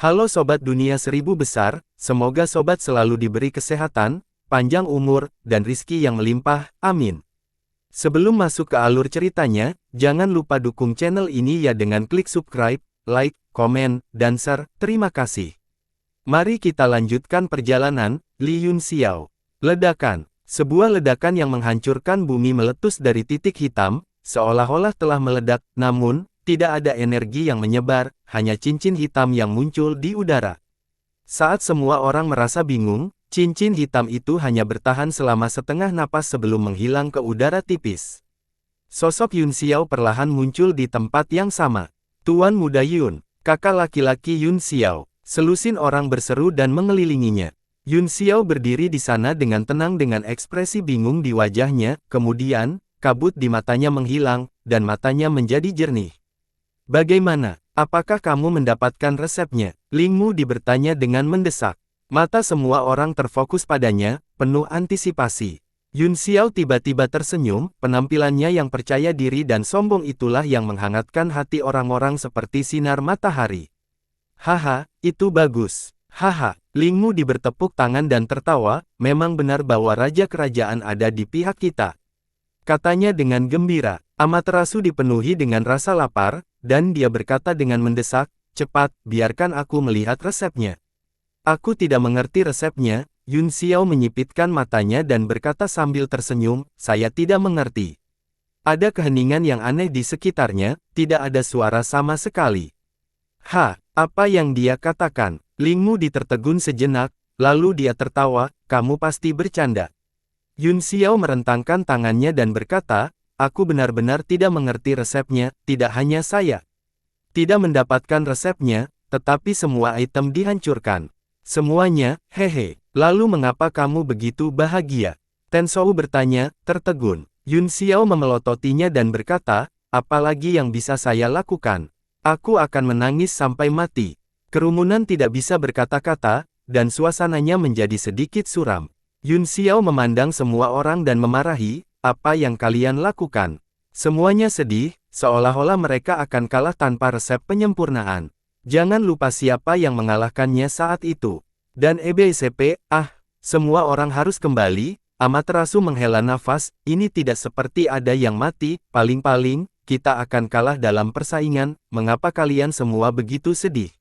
Halo Sobat Dunia Seribu Besar, semoga Sobat selalu diberi kesehatan, panjang umur, dan rizki yang melimpah, amin. Sebelum masuk ke alur ceritanya, jangan lupa dukung channel ini ya dengan klik subscribe, like, komen, dan share, terima kasih. Mari kita lanjutkan perjalanan, Li Yunxiao. Ledakan. Sebuah ledakan yang menghancurkan bumi meletus dari titik hitam, seolah-olah telah meledak, namun, tidak ada energi yang menyebar, hanya cincin hitam yang muncul di udara. Saat semua orang merasa bingung, cincin hitam itu hanya bertahan selama setengah napas sebelum menghilang ke udara tipis. Sosok Yunxiao perlahan muncul di tempat yang sama. Tuan Muda Yun, kakak laki-laki Yunxiao, selusin orang berseru dan mengelilinginya. Yunxiao berdiri di sana dengan tenang dengan ekspresi bingung di wajahnya, kemudian, kabut di matanya menghilang, dan matanya menjadi jernih. Bagaimana? Apakah kamu mendapatkan resepnya? Ling Mu bertanya dengan mendesak. Mata semua orang terfokus padanya, penuh antisipasi. Yunxiao tiba-tiba tersenyum, penampilannya yang percaya diri dan sombong itulah yang menghangatkan hati orang-orang seperti sinar matahari. Haha, itu bagus. Haha, Ling Mu bertepuk tangan dan tertawa, memang benar bahwa raja kerajaan ada di pihak kita. Katanya dengan gembira. Amaterasu dipenuhi dengan rasa lapar, dan dia berkata dengan mendesak, cepat, biarkan aku melihat resepnya. Aku tidak mengerti resepnya, Yunxiao menyipitkan matanya dan berkata sambil tersenyum, saya tidak mengerti. Ada keheningan yang aneh di sekitarnya, tidak ada suara sama sekali. Apa yang dia katakan? Ling Mu tertegun sejenak, lalu dia tertawa, kamu pasti bercanda. Yunxiao merentangkan tangannya dan berkata, aku benar-benar tidak mengerti resepnya, tidak hanya saya. Tidak mendapatkan resepnya, tetapi semua item dihancurkan. Semuanya, hehe. Lalu mengapa kamu begitu bahagia? Tensou bertanya, tertegun. Yunxiao memelototinya dan berkata, apalagi yang bisa saya lakukan? Aku akan menangis sampai mati. Kerumunan tidak bisa berkata-kata, dan suasananya menjadi sedikit suram. Yunxiao memandang semua orang dan memarahi, apa yang kalian lakukan? Semuanya sedih, seolah-olah mereka akan kalah tanpa resep penyempurnaan. Jangan lupa siapa yang mengalahkannya saat itu. Dan EBCP, semua orang harus kembali. Amaterasu menghela nafas, ini tidak seperti ada yang mati, paling-paling, kita akan kalah dalam persaingan, mengapa kalian semua begitu sedih?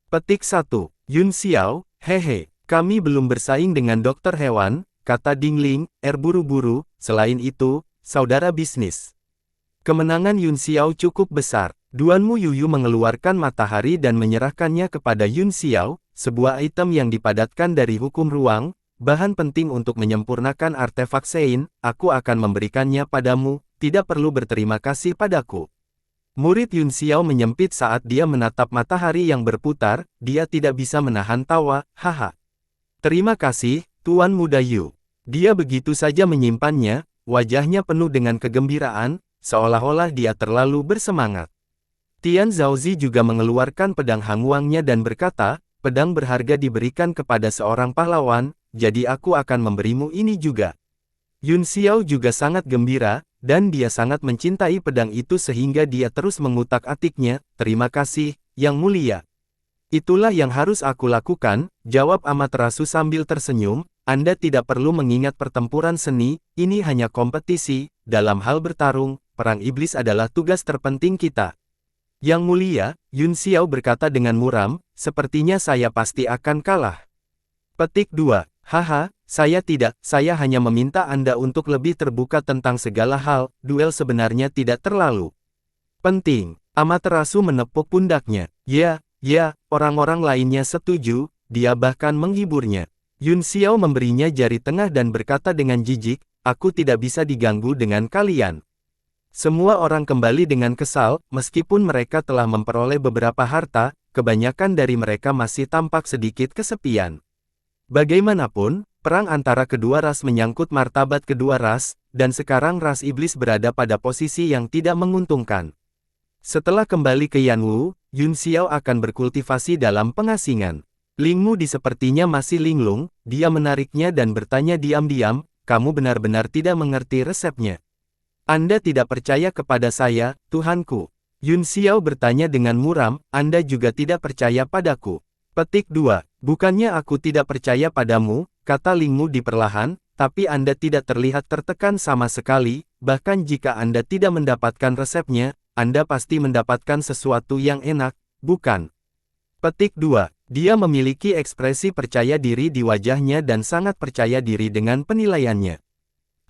Petik 1. Yunxiao, hehe, kami belum bersaing dengan dokter hewan, kata Dingling, buru-buru, selain itu, saudara bisnis. Kemenangan Yunxiao cukup besar. Duanmu Yuyu mengeluarkan matahari dan menyerahkannya kepada Yunxiao, sebuah item yang dipadatkan dari hukum ruang, bahan penting untuk menyempurnakan artefak Sein, aku akan memberikannya padamu, tidak perlu berterima kasih padaku. Murid Yunxiao menyempit saat dia menatap matahari yang berputar, dia tidak bisa menahan tawa, haha. Terima kasih, Tuan Muda Yu. Dia begitu saja menyimpannya, wajahnya penuh dengan kegembiraan, seolah-olah dia terlalu bersemangat. Tian Zhaozi juga mengeluarkan pedang Hangwangnya dan berkata, pedang berharga diberikan kepada seorang pahlawan, jadi aku akan memberimu ini juga. Yunxiao juga sangat gembira, dan dia sangat mencintai pedang itu sehingga dia terus mengutak-atiknya, terima kasih, Yang Mulia. Itulah yang harus aku lakukan, jawab Amaterasu sambil tersenyum, Anda tidak perlu mengingat pertempuran seni, ini hanya kompetisi, dalam hal bertarung, perang iblis adalah tugas terpenting kita. Yang Mulia, Yunxiao berkata dengan muram, sepertinya saya pasti akan kalah. Petik 2. Haha, saya tidak, saya hanya meminta Anda untuk lebih terbuka tentang segala hal, duel sebenarnya tidak terlalu penting. Amaterasu menepuk pundaknya. Ya, orang-orang lainnya setuju, dia bahkan menghiburnya. Yunxiao memberinya jari tengah dan berkata dengan jijik, aku tidak bisa diganggu dengan kalian. Semua orang kembali dengan kesal, meskipun mereka telah memperoleh beberapa harta, kebanyakan dari mereka masih tampak sedikit kesepian. Bagaimanapun, perang antara kedua ras menyangkut martabat kedua ras, dan sekarang ras iblis berada pada posisi yang tidak menguntungkan. Setelah kembali ke Yanwu, Yunxiao akan berkultivasi dalam pengasingan. Ling Mu sepertinya masih linglung, dia menariknya dan bertanya diam-diam, kamu benar-benar tidak mengerti resepnya. Anda tidak percaya kepada saya, Tuhanku. Yunxiao bertanya dengan muram, Anda juga tidak percaya padaku. Petik 2. Bukannya aku tidak percaya padamu, kata Ling Mu di perlahan, tapi Anda tidak terlihat tertekan sama sekali, bahkan jika Anda tidak mendapatkan resepnya, Anda pasti mendapatkan sesuatu yang enak, bukan? Petik 2. Dia memiliki ekspresi percaya diri di wajahnya dan sangat percaya diri dengan penilaiannya.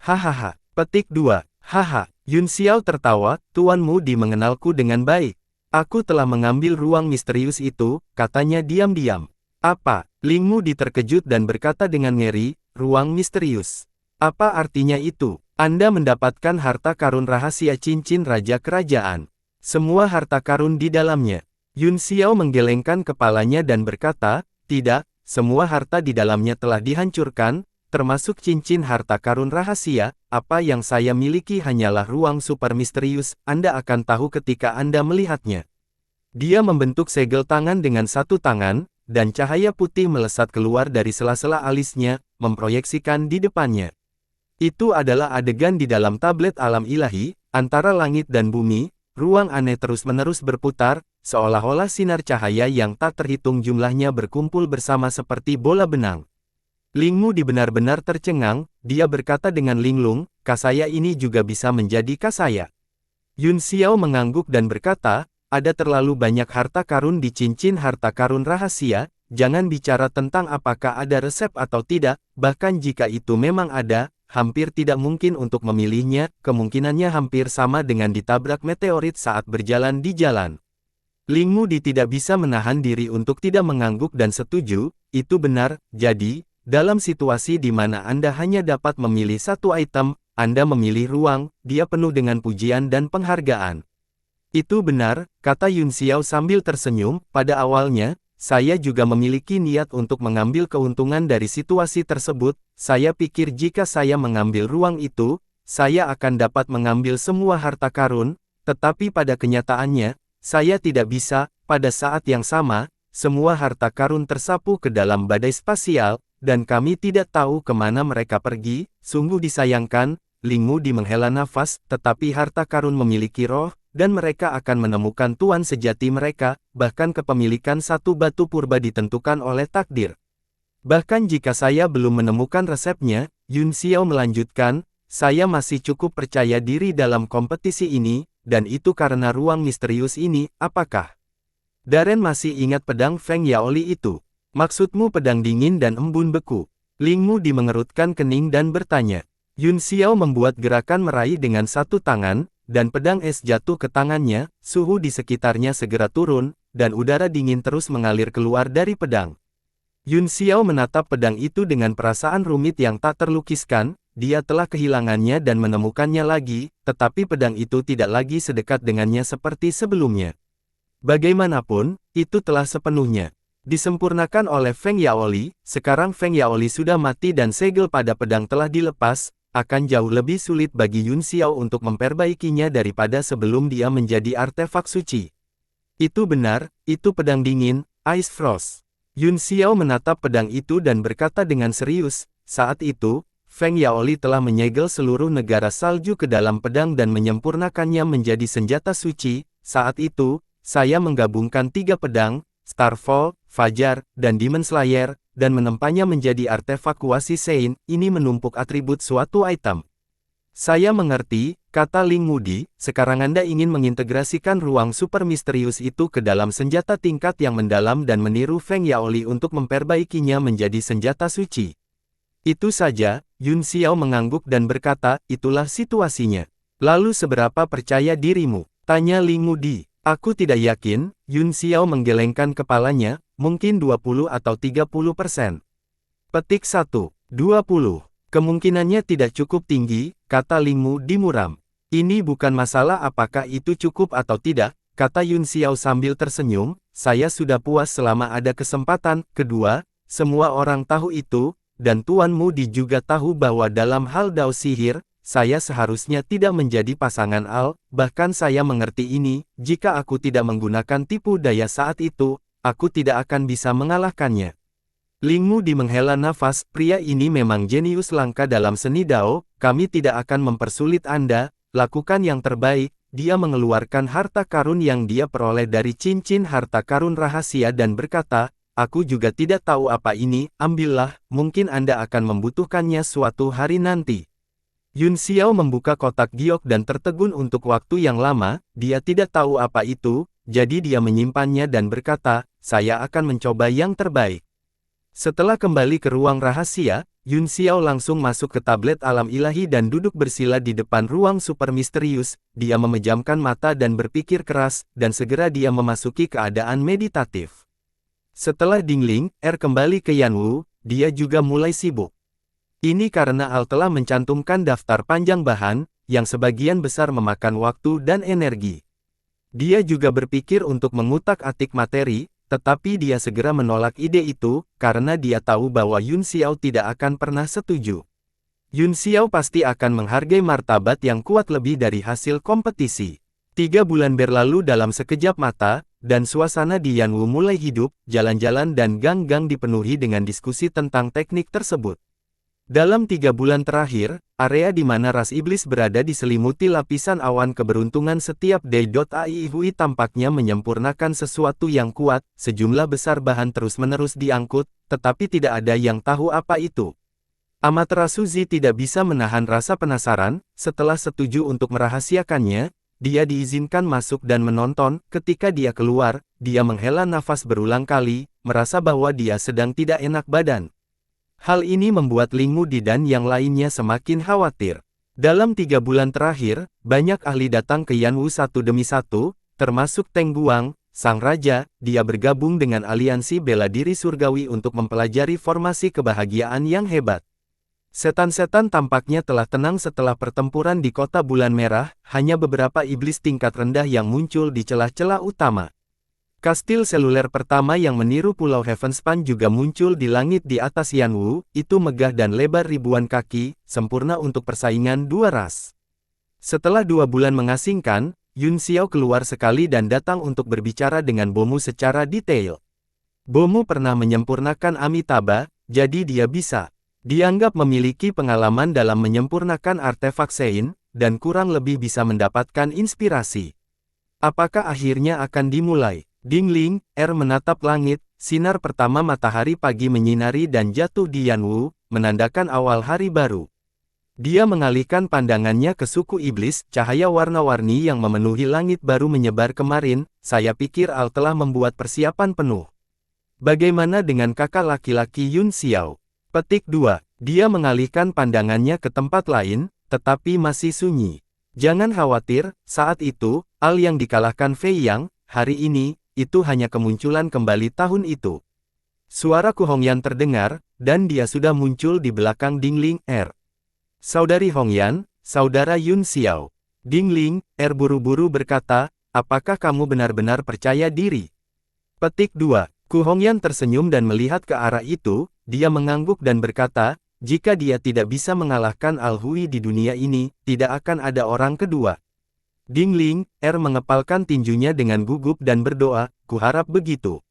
Hahaha. Petik 2. Haha. Yun Xiao tertawa, Tuan Mudi mengenalku dengan baik. Aku telah mengambil ruang misterius itu, katanya diam-diam. Apa? Ling Mudi terkejut dan berkata dengan ngeri, ruang misterius. Apa artinya itu? Anda mendapatkan harta karun rahasia cincin raja kerajaan. Semua harta karun di dalamnya. Yun Xiao menggelengkan kepalanya dan berkata, tidak, semua harta di dalamnya telah dihancurkan, termasuk cincin harta karun rahasia, apa yang saya miliki hanyalah ruang super misterius, Anda akan tahu ketika Anda melihatnya. Dia membentuk segel tangan dengan satu tangan, dan cahaya putih melesat keluar dari sela-sela alisnya, memproyeksikan di depannya. Itu adalah adegan di dalam tablet alam ilahi, antara langit dan bumi, ruang aneh terus-menerus berputar, seolah-olah sinar cahaya yang tak terhitung jumlahnya berkumpul bersama seperti bola benang. Ling Mu benar-benar tercengang, dia berkata dengan linglung, kasaya ini juga bisa menjadi kasaya. Yun Xiao mengangguk dan berkata, ada terlalu banyak harta karun di cincin harta karun rahasia, jangan bicara tentang apakah ada resep atau tidak, bahkan jika itu memang ada, hampir tidak mungkin untuk memilihnya, kemungkinannya hampir sama dengan ditabrak meteorit saat berjalan di jalan. Ling Mu tidak bisa menahan diri untuk tidak mengangguk dan setuju, itu benar, jadi, dalam situasi di mana Anda hanya dapat memilih satu item, Anda memilih ruang, dia penuh dengan pujian dan penghargaan. Itu benar, kata Yun Xiao sambil tersenyum, pada awalnya, saya juga memiliki niat untuk mengambil keuntungan dari situasi tersebut, saya pikir jika saya mengambil ruang itu, saya akan dapat mengambil semua harta karun, tetapi pada kenyataannya, saya tidak bisa, pada saat yang sama, semua harta karun tersapu ke dalam badai spasial, dan kami tidak tahu kemana mereka pergi, sungguh disayangkan, Ling Mu menghela nafas, tetapi harta karun memiliki roh, dan mereka akan menemukan tuan sejati mereka, bahkan kepemilikan satu batu purba ditentukan oleh takdir. Bahkan jika saya belum menemukan resepnya, Yun Xiao melanjutkan, saya masih cukup percaya diri dalam kompetisi ini, dan itu karena ruang misterius ini, apakah? Darren masih ingat pedang Feng Yaoli itu. Maksudmu pedang dingin dan embun beku? Ling Mu mengerutkan kening dan bertanya. Yun Xiao membuat gerakan meraih dengan satu tangan, dan pedang es jatuh ke tangannya, suhu di sekitarnya segera turun, dan udara dingin terus mengalir keluar dari pedang. Yun Xiao menatap pedang itu dengan perasaan rumit yang tak terlukiskan, dia telah kehilangannya dan menemukannya lagi, tetapi pedang itu tidak lagi sedekat dengannya seperti sebelumnya. Bagaimanapun, itu telah sepenuhnya disempurnakan oleh Feng Yaoli, sekarang Feng Yaoli sudah mati dan segel pada pedang telah dilepas, akan jauh lebih sulit bagi Yun Xiao untuk memperbaikinya daripada sebelum dia menjadi artefak suci. Itu benar, itu pedang dingin, Ice Frost. Yun Xiao menatap pedang itu dan berkata dengan serius, saat itu, Feng Yaoli telah menyegel seluruh negara salju ke dalam pedang dan menyempurnakannya menjadi senjata suci, saat itu, saya menggabungkan 3 pedang, Starfall, Fajar, dan Demon Slayer, dan menempanya menjadi artefak kuasi Sein, ini menumpuk atribut suatu item. Saya mengerti, kata Ling Mu, sekarang Anda ingin mengintegrasikan ruang super misterius itu ke dalam senjata tingkat yang mendalam dan meniru Feng Yaoli untuk memperbaikinya menjadi senjata suci. Itu saja, Yun Xiao mengangguk dan berkata, itulah situasinya. Lalu seberapa percaya dirimu? Tanya Ling Mu. Aku tidak yakin, Yun Xiao menggelengkan kepalanya, mungkin 20 atau 30%. Petik 1. 20. Kemungkinannya tidak cukup tinggi, kata Ling Mu muram. Ini bukan masalah apakah itu cukup atau tidak, kata Yun Xiao sambil tersenyum, saya sudah puas selama ada kesempatan. Kedua, semua orang tahu itu, dan Tuan Mu juga tahu bahwa dalam hal dao sihir, saya seharusnya tidak menjadi pasangan Al, bahkan saya mengerti ini, jika aku tidak menggunakan tipu daya saat itu, aku tidak akan bisa mengalahkannya. Ling Mu menghela nafas, pria ini memang jenius langka dalam seni dao, kami tidak akan mempersulit Anda, lakukan yang terbaik. Dia mengeluarkan harta karun yang dia peroleh dari cincin harta karun rahasia dan berkata, aku juga tidak tahu apa ini, ambillah, mungkin Anda akan membutuhkannya suatu hari nanti. Yun Xiao membuka kotak giok dan tertegun untuk waktu yang lama, dia tidak tahu apa itu, jadi dia menyimpannya dan berkata, saya akan mencoba yang terbaik. Setelah kembali ke ruang rahasia, Yun Xiao langsung masuk ke tablet alam ilahi dan duduk bersila di depan ruang super misterius, dia memejamkan mata dan berpikir keras, dan segera dia memasuki keadaan meditatif. Setelah Dingling, kembali ke Yanwu, dia juga mulai sibuk. Ini karena Al telah mencantumkan daftar panjang bahan, yang sebagian besar memakan waktu dan energi. Dia juga berpikir untuk mengutak-atik materi, tetapi dia segera menolak ide itu, karena dia tahu bahwa Yun Xiao tidak akan pernah setuju. Yun Xiao pasti akan menghargai martabat yang kuat lebih dari hasil kompetisi. 3 bulan berlalu dalam sekejap mata, dan suasana di Yanwu mulai hidup, jalan-jalan dan gang-gang dipenuhi dengan diskusi tentang teknik tersebut. Dalam 3 bulan terakhir, area di mana ras iblis berada diselimuti lapisan awan keberuntungan setiap day.ai Hui tampaknya menyempurnakan sesuatu yang kuat, sejumlah besar bahan terus-menerus diangkut, tetapi tidak ada yang tahu apa itu. Amaterasu Z tidak bisa menahan rasa penasaran, setelah setuju untuk merahasiakannya, dia diizinkan masuk dan menonton, ketika dia keluar, dia menghela nafas berulang kali, merasa bahwa dia sedang tidak enak badan. Hal ini membuat Ling Mudi dan yang lainnya semakin khawatir. Dalam 3 bulan terakhir, banyak ahli datang ke Yanwu satu demi satu, termasuk Teng Guang, sang raja, dia bergabung dengan aliansi bela diri surgawi untuk mempelajari formasi kebahagiaan yang hebat. Setan-setan tampaknya telah tenang setelah pertempuran di kota bulan merah, hanya beberapa iblis tingkat rendah yang muncul di celah-celah utama. Kastil seluler pertama yang meniru Pulau Heavenspan juga muncul di langit di atas Yanwu, itu megah dan lebar ribuan kaki, sempurna untuk persaingan dua ras. Setelah 2 bulan mengasingkan, Yun Xiao keluar sekali dan datang untuk berbicara dengan Bomu secara detail. Bomu pernah menyempurnakan Amitabha, jadi dia bisa dianggap memiliki pengalaman dalam menyempurnakan artefak Sein, dan kurang lebih bisa mendapatkan inspirasi. Apakah akhirnya akan dimulai? Dingling, menatap langit, sinar pertama matahari pagi menyinari dan jatuh di Yanwu, menandakan awal hari baru. Dia mengalihkan pandangannya ke suku iblis, cahaya warna-warni yang memenuhi langit baru menyebar kemarin, saya pikir Al telah membuat persiapan penuh. Bagaimana dengan kakak laki-laki Yun Xiao? Petik 2. Dia mengalihkan pandangannya ke tempat lain, tetapi masih sunyi. Jangan khawatir, saat itu, Al yang dikalahkan Fei Yang, hari ini, itu hanya kemunculan kembali tahun itu. Suara Ku Hongyan terdengar, dan dia sudah muncul di belakang Dingling, Saudari Hongyan, saudara Yun Xiao. Dingling, buru-buru berkata, apakah kamu benar-benar percaya diri? Petik 2. Ku Hongyan tersenyum dan melihat ke arah itu, dia mengangguk dan berkata, jika dia tidak bisa mengalahkan Al Hui di dunia ini, tidak akan ada orang kedua. Dingling, mengepalkan tinjunya dengan gugup dan berdoa, kuharap begitu.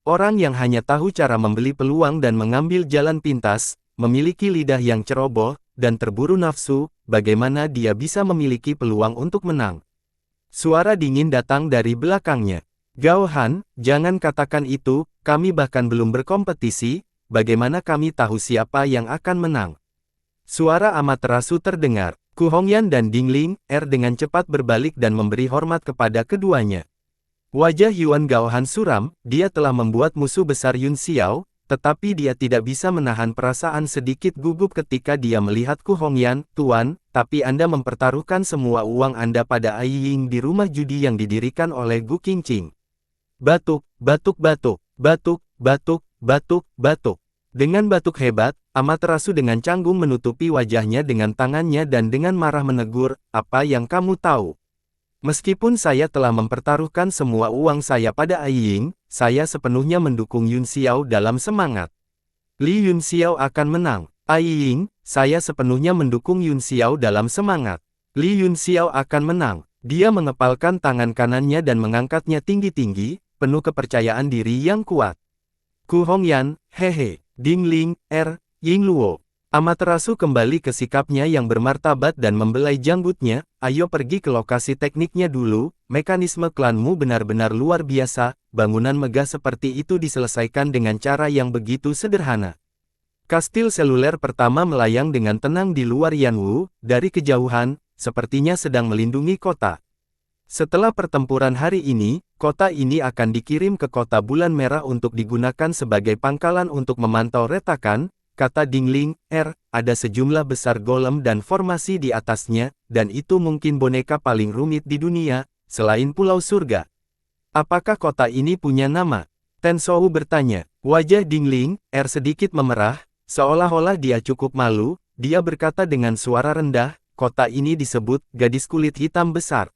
Orang yang hanya tahu cara membeli peluang dan mengambil jalan pintas, memiliki lidah yang ceroboh, dan terburu nafsu, bagaimana dia bisa memiliki peluang untuk menang? Suara dingin datang dari belakangnya. Gao Han, jangan katakan itu, kami bahkan belum berkompetisi, bagaimana kami tahu siapa yang akan menang? Suara Amaterasu terdengar. Ku Hongyan dan Dingling, dengan cepat berbalik dan memberi hormat kepada keduanya. Wajah Yuan Gao Han suram, dia telah membuat musuh besar Yun Xiao, tetapi dia tidak bisa menahan perasaan sedikit gugup ketika dia melihat Ku Hongyan, Tuan, tapi Anda mempertaruhkan semua uang Anda pada Ai Ying di rumah judi yang didirikan oleh Gu Qingqing. Batuk, batuk, batuk, batuk, batuk, batuk, batuk. Dengan batuk hebat, Amaterasu dengan canggung menutupi wajahnya dengan tangannya dan dengan marah menegur, apa yang kamu tahu? Meskipun saya telah mempertaruhkan semua uang saya pada Ai Ying, saya sepenuhnya mendukung Yun Xiao dalam semangat. Li Yun Xiao akan menang. Ai Ying, saya sepenuhnya mendukung Yun Xiao dalam semangat. Li Yun Xiao akan menang. Dia mengepalkan tangan kanannya dan mengangkatnya tinggi-tinggi, penuh kepercayaan diri yang kuat. Ku Hongyan, hehe. Dingling, Ying Luo. Amaterasu kembali ke sikapnya yang bermartabat dan membelai janggutnya, ayo pergi ke lokasi tekniknya dulu, mekanisme klanmu benar-benar luar biasa, bangunan megah seperti itu diselesaikan dengan cara yang begitu sederhana. Kastil seluler pertama melayang dengan tenang di luar Yanwu, dari kejauhan, sepertinya sedang melindungi kota. Setelah pertempuran hari ini, kota ini akan dikirim ke kota bulan merah untuk digunakan sebagai pangkalan untuk memantau retakan, kata Dingling, ada sejumlah besar golem dan formasi di atasnya, dan itu mungkin boneka paling rumit di dunia, selain Pulau Surga. Apakah kota ini punya nama? Tensou bertanya. Wajah Dingling, sedikit memerah, seolah-olah dia cukup malu, dia berkata dengan suara rendah, kota ini disebut gadis kulit hitam besar.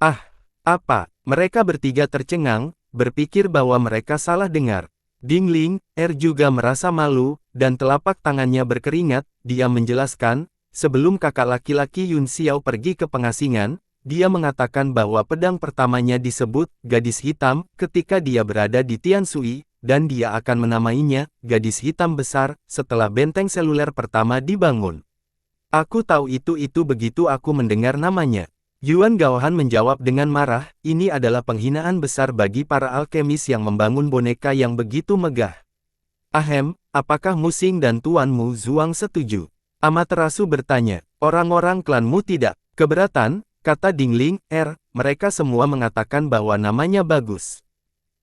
Ah, apa? Mereka bertiga tercengang, berpikir bahwa mereka salah dengar. Dingling, juga merasa malu, dan telapak tangannya berkeringat, dia menjelaskan, sebelum kakak laki-laki Yun Xiao pergi ke pengasingan, dia mengatakan bahwa pedang pertamanya disebut, gadis hitam, ketika dia berada di Tianshui, dan dia akan menamainya, gadis hitam besar, setelah benteng seluler pertama dibangun. Aku tahu itu begitu aku mendengar namanya. Yuan Gaohan menjawab dengan marah, ini adalah penghinaan besar bagi para alkemis yang membangun boneka yang begitu megah. Ahem, apakah Musing dan tuanmu Zuang setuju? Amaterasu bertanya, orang-orang klanmu tidak keberatan, kata Dingling, mereka semua mengatakan bahwa namanya bagus.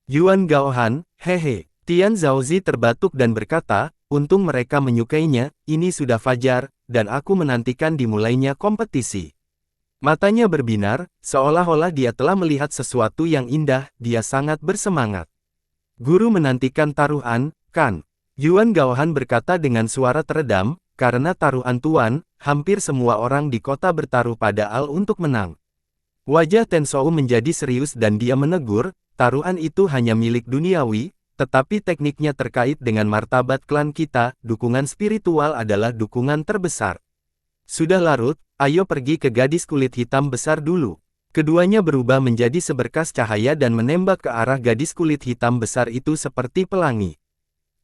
Yuan Gaohan, hehe, Tian Zhaozi terbatuk dan berkata, untung mereka menyukainya, ini sudah fajar, dan aku menantikan dimulainya kompetisi. Matanya berbinar, seolah-olah dia telah melihat sesuatu yang indah, dia sangat bersemangat. Guru menantikan taruhan, kan? Yuan Gaohan berkata dengan suara teredam, karena taruhan tuan, hampir semua orang di kota bertaruh pada Al untuk menang. Wajah Tensou menjadi serius dan dia menegur, taruhan itu hanya milik duniawi, tetapi tekniknya terkait dengan martabat klan kita, dukungan spiritual adalah dukungan terbesar. Sudah larut, ayo pergi ke gadis kulit hitam besar dulu. Keduanya berubah menjadi seberkas cahaya dan menembak ke arah gadis kulit hitam besar itu seperti pelangi.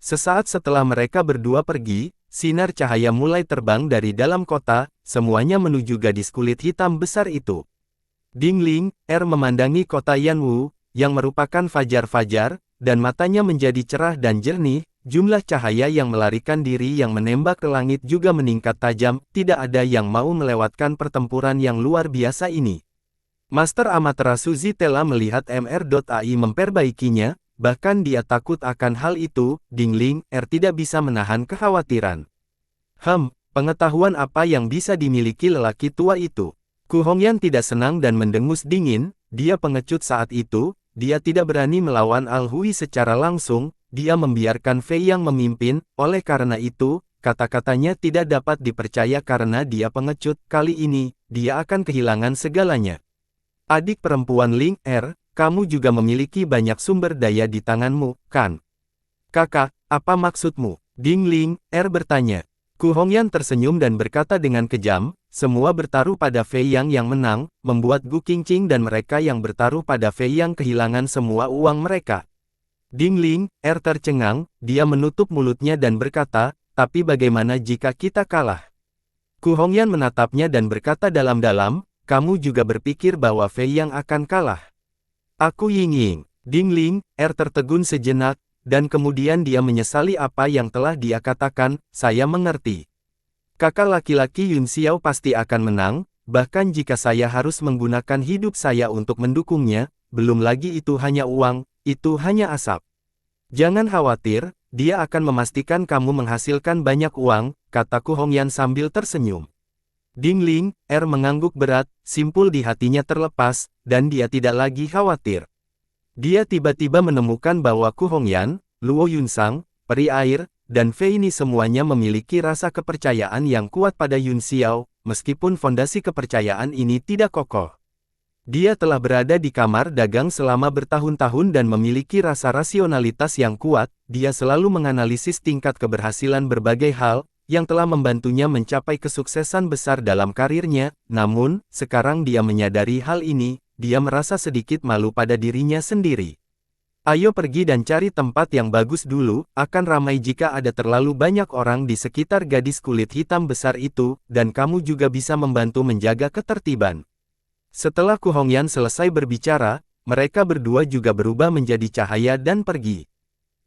Sesaat setelah mereka berdua pergi, sinar cahaya mulai terbang dari dalam kota, semuanya menuju gadis kulit hitam besar itu. Dingling, memandangi kota Yanwu, yang merupakan fajar-fajar, dan matanya menjadi cerah dan jernih. Jumlah cahaya yang melarikan diri yang menembak ke langit juga meningkat tajam, tidak ada yang mau melewatkan pertempuran yang luar biasa ini. Master Amaterasu Zitella melihat MR.ai memperbaikinya, bahkan dia takut akan hal itu, Dingling, tidak bisa menahan kekhawatiran. Pengetahuan apa yang bisa dimiliki lelaki tua itu? Ku Hongyan tidak senang dan mendengus dingin, dia pengecut saat itu, dia tidak berani melawan Al Hui secara langsung, dia membiarkan Fei Yang memimpin, oleh karena itu, kata-katanya tidak dapat dipercaya karena dia pengecut, kali ini, dia akan kehilangan segalanya. Adik perempuan Ling, kamu juga memiliki banyak sumber daya di tanganmu, kan? Kakak, apa maksudmu? Dingling, bertanya. Ku Hongyan tersenyum dan berkata dengan kejam, semua bertaruh pada Fei Yang menang, membuat Gu Qingqing dan mereka yang bertaruh pada Fei Yang kehilangan semua uang mereka. Dingling, tercengang, dia menutup mulutnya dan berkata, tapi bagaimana jika kita kalah? Ku Hongyan menatapnya dan berkata dalam-dalam, kamu juga berpikir bahwa Fei Yang akan kalah. Aku Yingying. Dingling, tertegun sejenak, dan kemudian dia menyesali apa yang telah dia katakan, saya mengerti. Kakak laki-laki Yun Xiao pasti akan menang, bahkan jika saya harus menggunakan hidup saya untuk mendukungnya, belum lagi itu hanya uang, itu hanya asap. Jangan khawatir, dia akan memastikan kamu menghasilkan banyak uang, kata Ku Hongyan sambil tersenyum. Dingling, mengangguk berat, simpul di hatinya terlepas, dan dia tidak lagi khawatir. Dia tiba-tiba menemukan bahwa Ku Hongyan, Luo Yunsang, peri air, dan Fei ini semuanya memiliki rasa kepercayaan yang kuat pada Yun Xiao, meskipun fondasi kepercayaan ini tidak kokoh. Dia telah berada di kamar dagang selama bertahun-tahun dan memiliki rasa rasionalitas yang kuat, dia selalu menganalisis tingkat keberhasilan berbagai hal, yang telah membantunya mencapai kesuksesan besar dalam karirnya, namun, sekarang dia menyadari hal ini, dia merasa sedikit malu pada dirinya sendiri. Ayo pergi dan cari tempat yang bagus dulu, akan ramai jika ada terlalu banyak orang di sekitar gadis kulit hitam besar itu, dan kamu juga bisa membantu menjaga ketertiban. Setelah Ku Hongyan selesai berbicara, mereka berdua juga berubah menjadi cahaya dan pergi.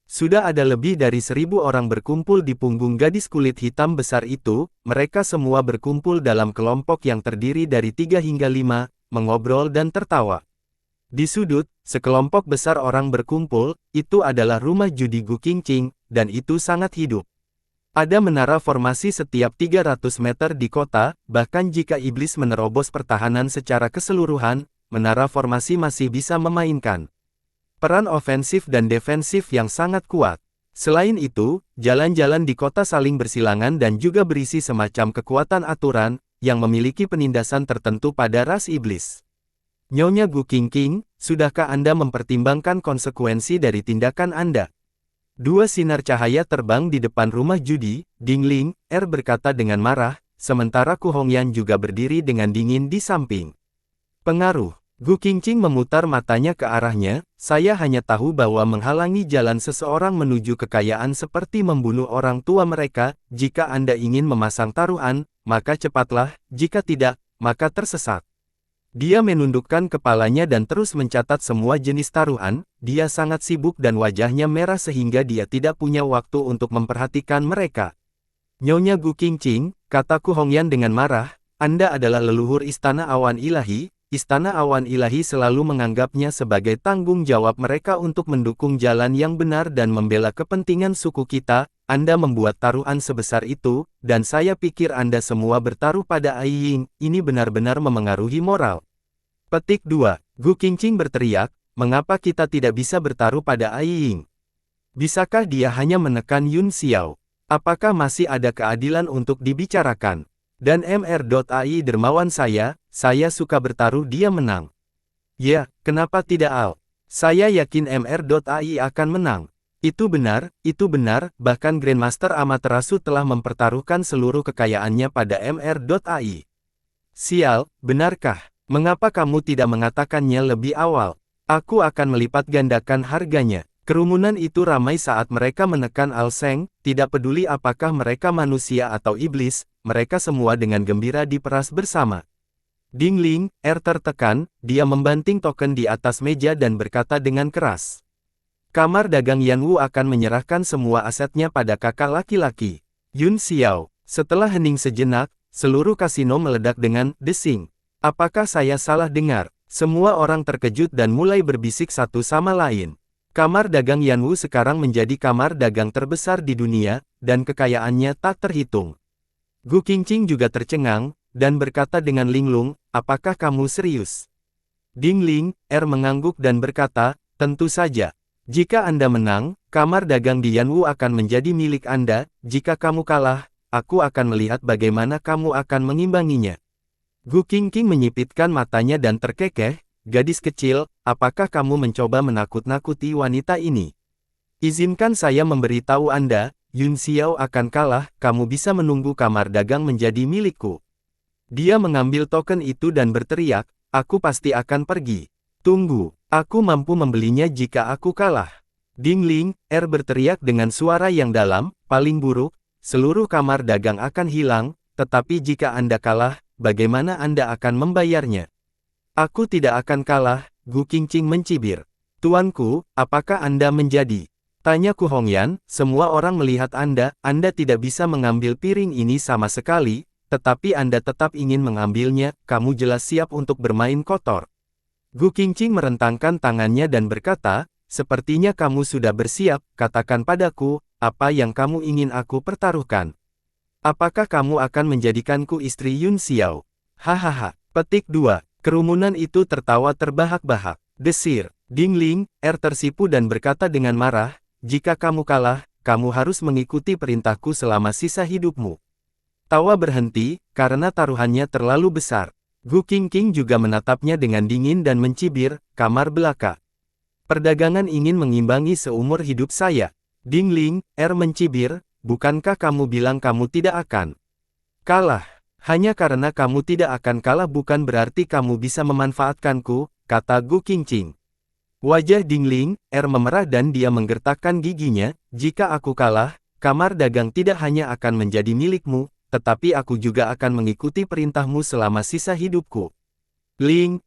Sudah ada lebih dari 1.000 orang berkumpul di punggung gadis kulit hitam besar itu, mereka semua berkumpul dalam kelompok yang terdiri dari 3 hingga 5, mengobrol dan tertawa. Di sudut, sekelompok besar orang berkumpul, itu adalah rumah judi Gu Qingqing, dan itu sangat hidup. Ada menara formasi setiap 300 meter di kota, bahkan jika iblis menerobos pertahanan secara keseluruhan, menara formasi masih bisa memainkan peran ofensif dan defensif yang sangat kuat. Selain itu, jalan-jalan di kota saling bersilangan dan juga berisi semacam kekuatan aturan, yang memiliki penindasan tertentu pada ras iblis. Nyonya Gu Qingqing, sudahkah Anda mempertimbangkan konsekuensi dari tindakan Anda? Dua sinar cahaya terbang di depan rumah judi, Dingling, berkata dengan marah, sementara Ku Hongyan juga berdiri dengan dingin di samping. Pengaruh. Gu Qingqing memutar matanya ke arahnya, saya hanya tahu bahwa menghalangi jalan seseorang menuju kekayaan seperti membunuh orang tua mereka, jika Anda ingin memasang taruhan, maka cepatlah, jika tidak, maka tersesat. Dia menundukkan kepalanya dan terus mencatat semua jenis taruhan, dia sangat sibuk dan wajahnya merah sehingga dia tidak punya waktu untuk memperhatikan mereka. Nyonya Gu Qingqing, kata Ku Hongyan dengan marah, Anda adalah leluhur Istana Awan Ilahi, Istana Awan Ilahi selalu menganggapnya sebagai tanggung jawab mereka untuk mendukung jalan yang benar dan membela kepentingan suku kita, Anda membuat taruhan sebesar itu, dan saya pikir Anda semua bertaruh pada Ai Ying, ini benar-benar memengaruhi moral. Petik 2. Gu Qingqing berteriak, mengapa kita tidak bisa bertaruh pada Ai Ying? Bisakah dia hanya menekan Yun Xiao? Apakah masih ada keadilan untuk dibicarakan? Dan Mr.ai dermawan saya suka bertaruh dia menang. Ya, kenapa tidak Al? Saya yakin Mr.ai akan menang. Itu benar, bahkan Grandmaster Amaterasu telah mempertaruhkan seluruh kekayaannya pada Mr.ai. Sial, benarkah? Mengapa kamu tidak mengatakannya lebih awal? Aku akan melipat gandakan harganya. Kerumunan itu ramai saat mereka menekan Al Sheng, tidak peduli apakah mereka manusia atau iblis, mereka semua dengan gembira diperas bersama. Dingling, tertekan, dia membanting token di atas meja dan berkata dengan keras. Kamar dagang Yanwu akan menyerahkan semua asetnya pada kakak laki-laki. Yun Xiao, setelah hening sejenak, seluruh kasino meledak dengan desing. Apakah saya salah dengar? Semua orang terkejut dan mulai berbisik satu sama lain. Kamar dagang Yanwu sekarang menjadi kamar dagang terbesar di dunia, dan kekayaannya tak terhitung. Gu Qingqing juga tercengang, dan berkata dengan linglung, apakah kamu serius? Dingling, mengangguk dan berkata, tentu saja. Jika Anda menang, kamar dagang di Yanwu akan menjadi milik Anda, jika kamu kalah, aku akan melihat bagaimana kamu akan mengimbanginya. Gu Qingqing menyipitkan matanya dan terkekeh, gadis kecil, apakah kamu mencoba menakut-nakuti wanita ini? Izinkan saya memberitahu Anda, Yun Xiao akan kalah, kamu bisa menunggu kamar dagang menjadi milikku. Dia mengambil token itu dan berteriak, aku pasti akan pergi. Tunggu, aku mampu membelinya jika aku kalah. Dingling, berteriak dengan suara yang dalam, paling buruk, seluruh kamar dagang akan hilang, tetapi jika Anda kalah, bagaimana Anda akan membayarnya? Aku tidak akan kalah, Gu Qingqing mencibir. Tuanku, apakah Anda menjadi? Tanya Ku Hongyan, semua orang melihat Anda tidak bisa mengambil piring ini sama sekali, tetapi Anda tetap ingin mengambilnya, kamu jelas siap untuk bermain kotor. Gu Qingqing merentangkan tangannya dan berkata, sepertinya kamu sudah bersiap, katakan padaku, apa yang kamu ingin aku pertaruhkan? Apakah kamu akan menjadikanku istri Yun Xiao? Hahaha. Petik 2. Kerumunan itu tertawa terbahak-bahak. Desir. Dingling, tersipu dan berkata dengan marah, jika kamu kalah, kamu harus mengikuti perintahku selama sisa hidupmu. Tawa berhenti, karena taruhannya terlalu besar. Gu Qingqing juga menatapnya dengan dingin dan mencibir, kamar belaka. Perdagangan ingin mengimbangi seumur hidup saya. Dingling, mencibir, bukankah kamu bilang kamu tidak akan kalah? Hanya karena kamu tidak akan kalah bukan berarti kamu bisa memanfaatkanku, kata Gu Qingqing. Wajah Dingling memerah dan dia menggertakkan giginya, jika aku kalah, kamar dagang tidak hanya akan menjadi milikmu, tetapi aku juga akan mengikuti perintahmu selama sisa hidupku. Ling,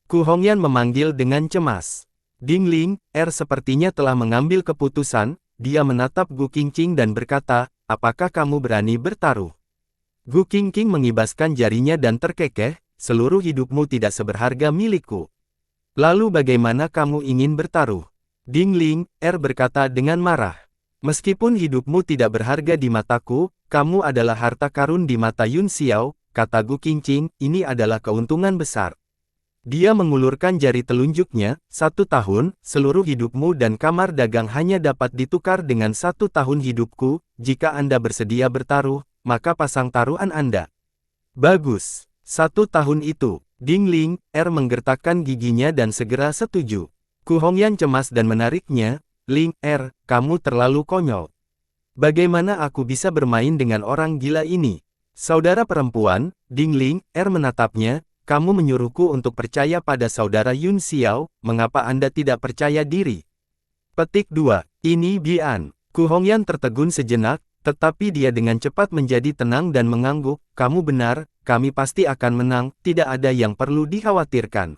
Ku Hongyan memanggil dengan cemas. Dingling, sepertinya telah mengambil keputusan, dia menatap Gu Qingqing dan berkata, apakah kamu berani bertaruh? Gu Qingqing mengibaskan jarinya dan terkekeh, seluruh hidupmu tidak seberharga milikku. Lalu bagaimana kamu ingin bertaruh? Dingling, berkata dengan marah. Meskipun hidupmu tidak berharga di mataku, kamu adalah harta karun di mata Yun Xiao, kata Gu Qingqing, ini adalah keuntungan besar. Dia mengulurkan jari telunjuknya, 1 tahun, seluruh hidupmu dan kamar dagang hanya dapat ditukar dengan 1 tahun hidupku, jika Anda bersedia bertaruh, maka pasang taruhan Anda. Bagus. 1 tahun itu. Dingling, menggertakkan giginya dan segera setuju. Ku Hongyan cemas dan menariknya, Ling, kamu terlalu konyol. Bagaimana aku bisa bermain dengan orang gila ini? Saudara perempuan, Dingling, menatapnya, kamu menyuruhku untuk percaya pada saudara Yun Xiao, mengapa Anda tidak percaya diri? Petik 2. Ini Bian. Ku Hongyan tertegun sejenak, tetapi dia dengan cepat menjadi tenang dan mengangguk, kamu benar, kami pasti akan menang, tidak ada yang perlu dikhawatirkan.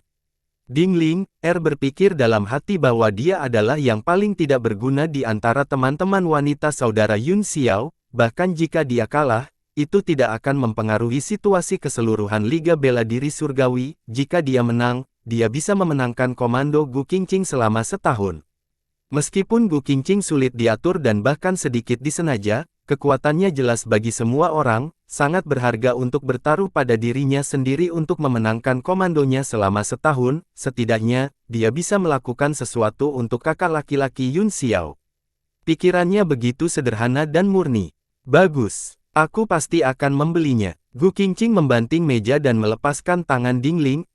Dingling, berpikir dalam hati bahwa dia adalah yang paling tidak berguna di antara teman-teman wanita saudara Yun Xiao, bahkan jika dia kalah, itu tidak akan mempengaruhi situasi keseluruhan Liga Bela Diri Surgawi, jika dia menang, dia bisa memenangkan komando Gu Qingqing selama setahun. Meskipun Gu Qingqing sulit diatur dan bahkan sedikit disengaja, kekuatannya jelas bagi semua orang, sangat berharga untuk bertaruh pada dirinya sendiri untuk memenangkan komandonya selama setahun, setidaknya, dia bisa melakukan sesuatu untuk kakak laki-laki Yun Xiao. Pikirannya begitu sederhana dan murni. Bagus, aku pasti akan membelinya. Gu Qingqing membanting meja dan melepaskan tangan Dingling,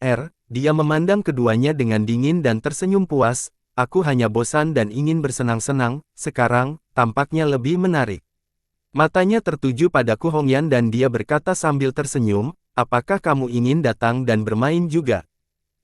dia memandang keduanya dengan dingin dan tersenyum puas, aku hanya bosan dan ingin bersenang-senang, sekarang, tampaknya lebih menarik. Matanya tertuju pada Ku Hongyan dan dia berkata sambil tersenyum, apakah kamu ingin datang dan bermain juga?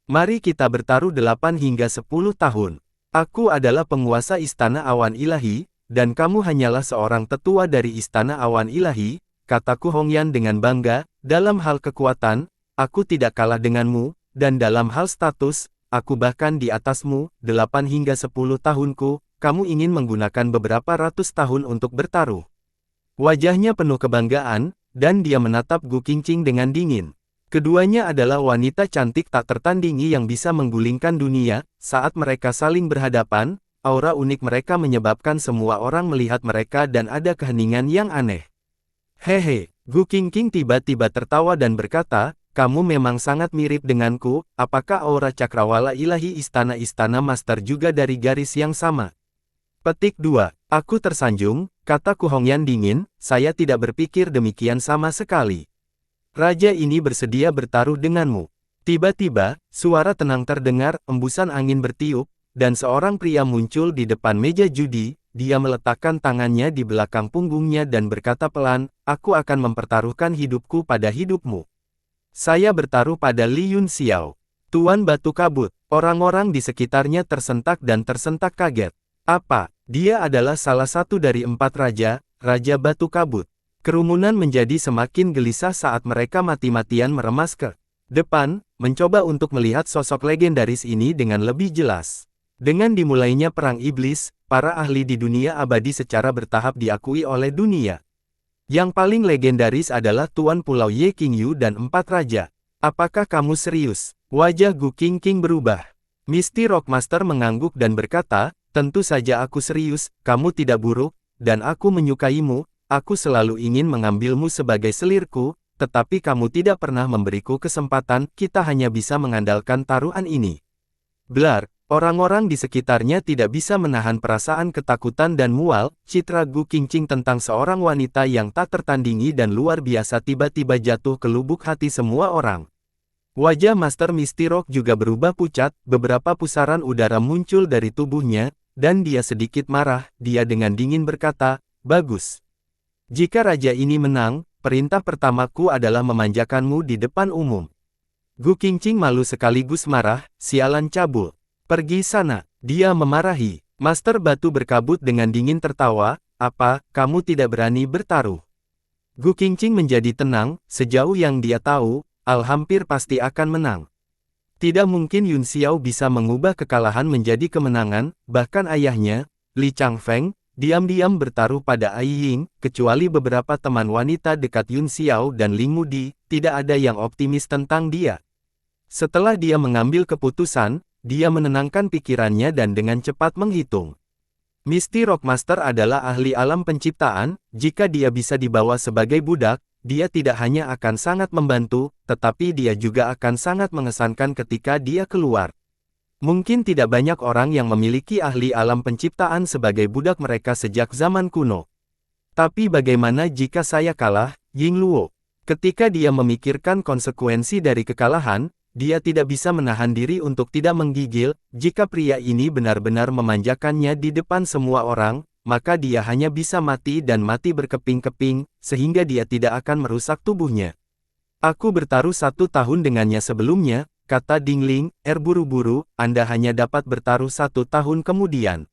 Mari kita bertaruh 8 hingga 10 tahun. Aku adalah penguasa Istana Awan Ilahi, dan kamu hanyalah seorang tetua dari Istana Awan Ilahi, kata Ku Hongyan dengan bangga, dalam hal kekuatan, aku tidak kalah denganmu, dan dalam hal status, aku bahkan di atasmu, 8 hingga 10 tahunku, kamu ingin menggunakan beberapa ratus tahun untuk bertaruh. Wajahnya penuh kebanggaan, dan dia menatap Gu Qingqing dengan dingin. Keduanya adalah wanita cantik tak tertandingi yang bisa menggulingkan dunia, saat mereka saling berhadapan, aura unik mereka menyebabkan semua orang melihat mereka dan ada keheningan yang aneh. Hehe, Gu Qingqing tiba-tiba tertawa dan berkata, kamu memang sangat mirip denganku, apakah aura cakrawala ilahi istana-istana master juga dari garis yang sama? Petik 2. Aku tersanjung, kata Ku Hongyan dingin, saya tidak berpikir demikian sama sekali. Raja ini bersedia bertaruh denganmu. Tiba-tiba, suara tenang terdengar, embusan angin bertiup, dan seorang pria muncul di depan meja judi, dia meletakkan tangannya di belakang punggungnya dan berkata pelan, aku akan mempertaruhkan hidupku pada hidupmu. Saya bertaruh pada Li Yun Xiao. Tuan Batu Kabut. Orang-orang di sekitarnya tersentak dan tersentak kaget. Apa? Dia adalah salah satu dari 4 raja, Raja Batu Kabut. Kerumunan menjadi semakin gelisah saat mereka mati-matian meremas ke depan, mencoba untuk melihat sosok legendaris ini dengan lebih jelas. Dengan dimulainya Perang Iblis, para ahli di dunia abadi secara bertahap diakui oleh dunia. Yang paling legendaris adalah Tuan Pulau Ye Qingyu dan 4 raja. Apakah kamu serius? Wajah Gu Qingqing berubah. Misty Rockmaster mengangguk dan berkata, tentu saja aku serius, kamu tidak buruk, dan aku menyukaimu, aku selalu ingin mengambilmu sebagai selirku, tetapi kamu tidak pernah memberiku kesempatan, kita hanya bisa mengandalkan taruhan ini. Blar, orang-orang di sekitarnya tidak bisa menahan perasaan ketakutan dan mual, citra Gu Qingqing tentang seorang wanita yang tak tertandingi dan luar biasa tiba-tiba jatuh ke lubuk hati semua orang. Wajah Master Misty Rock juga berubah pucat, beberapa pusaran udara muncul dari tubuhnya, dan dia sedikit marah, dia dengan dingin berkata, bagus. Jika raja ini menang, perintah pertamaku adalah memanjakanmu di depan umum. Gu Qingqing malu sekaligus marah, sialan cabul. Pergi sana, dia memarahi. Master Batu berkabut dengan dingin tertawa, apa, kamu tidak berani bertaruh? Gu Qingqing menjadi tenang, sejauh yang dia tahu, Al hampir pasti akan menang. Tidak mungkin Yun Xiao bisa mengubah kekalahan menjadi kemenangan, bahkan ayahnya, Li Changfeng, diam-diam bertaruh pada Ai Ying, kecuali beberapa teman wanita dekat Yun Xiao dan Ling Mudi, tidak ada yang optimis tentang dia. Setelah dia mengambil keputusan, dia menenangkan pikirannya dan dengan cepat menghitung. Misty Rock Master adalah ahli alam penciptaan, jika dia bisa dibawa sebagai budak, dia tidak hanya akan sangat membantu, tetapi dia juga akan sangat mengesankan ketika dia keluar. Mungkin tidak banyak orang yang memiliki ahli alam penciptaan sebagai budak mereka sejak zaman kuno. Tapi bagaimana jika saya kalah, Ying Luo? Ketika dia memikirkan konsekuensi dari kekalahan, dia tidak bisa menahan diri untuk tidak menggigil. Jika pria ini benar-benar memanjakannya di depan semua orang, maka dia hanya bisa mati dan mati berkeping-keping, sehingga dia tidak akan merusak tubuhnya. Aku bertaruh 1 tahun dengannya sebelumnya, kata Ding Ling, buru-buru, Anda hanya dapat bertaruh 1 tahun kemudian.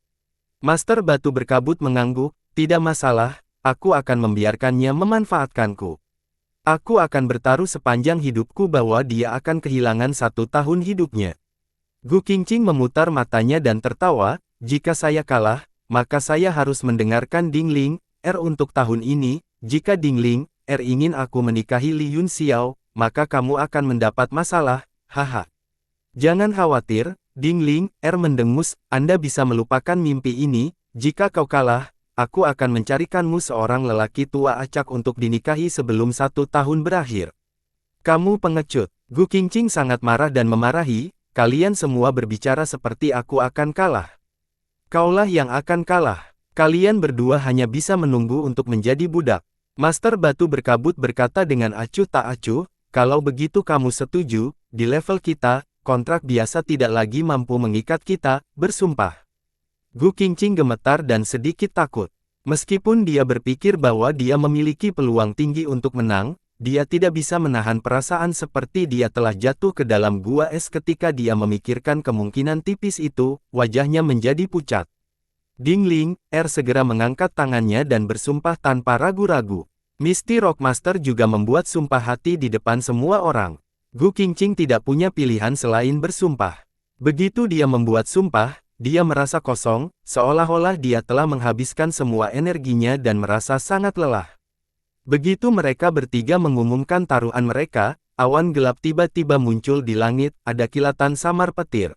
Master Batu berkabut mengangguk, tidak masalah, aku akan membiarkannya memanfaatkanku. Aku akan bertaruh sepanjang hidupku bahwa dia akan kehilangan 1 tahun hidupnya. Gu Qingqing memutar matanya dan tertawa, jika saya kalah, maka saya harus mendengarkan Ding Ling, untuk tahun ini, jika Ding Ling, ingin aku menikahi Li Yun Xiao, maka kamu akan mendapat masalah, haha. Jangan khawatir, Ding Ling, mendengus, Anda bisa melupakan mimpi ini, jika kau kalah, aku akan mencarikanmu seorang lelaki tua acak untuk dinikahi sebelum 1 tahun berakhir. Kamu pengecut. Gu Qingqing sangat marah dan memarahi, kalian semua berbicara seperti aku akan kalah. Kaulah yang akan kalah. Kalian berdua hanya bisa menunggu untuk menjadi budak. Master Batu berkabut berkata dengan acuh tak acuh, kalau begitu kamu setuju, di level kita, kontrak biasa tidak lagi mampu mengikat kita, bersumpah. Gu Qingqing gemetar dan sedikit takut. Meskipun dia berpikir bahwa dia memiliki peluang tinggi untuk menang, dia tidak bisa menahan perasaan seperti dia telah jatuh ke dalam gua es ketika dia memikirkan kemungkinan tipis itu, wajahnya menjadi pucat. Ding Ling, segera mengangkat tangannya dan bersumpah tanpa ragu-ragu. Misty Rock Master juga membuat sumpah hati di depan semua orang. Gu Qingqing tidak punya pilihan selain bersumpah. Begitu dia membuat sumpah, dia merasa kosong, seolah-olah dia telah menghabiskan semua energinya dan merasa sangat lelah. Begitu mereka bertiga mengumumkan taruhan mereka, awan gelap tiba-tiba muncul di langit, ada kilatan samar petir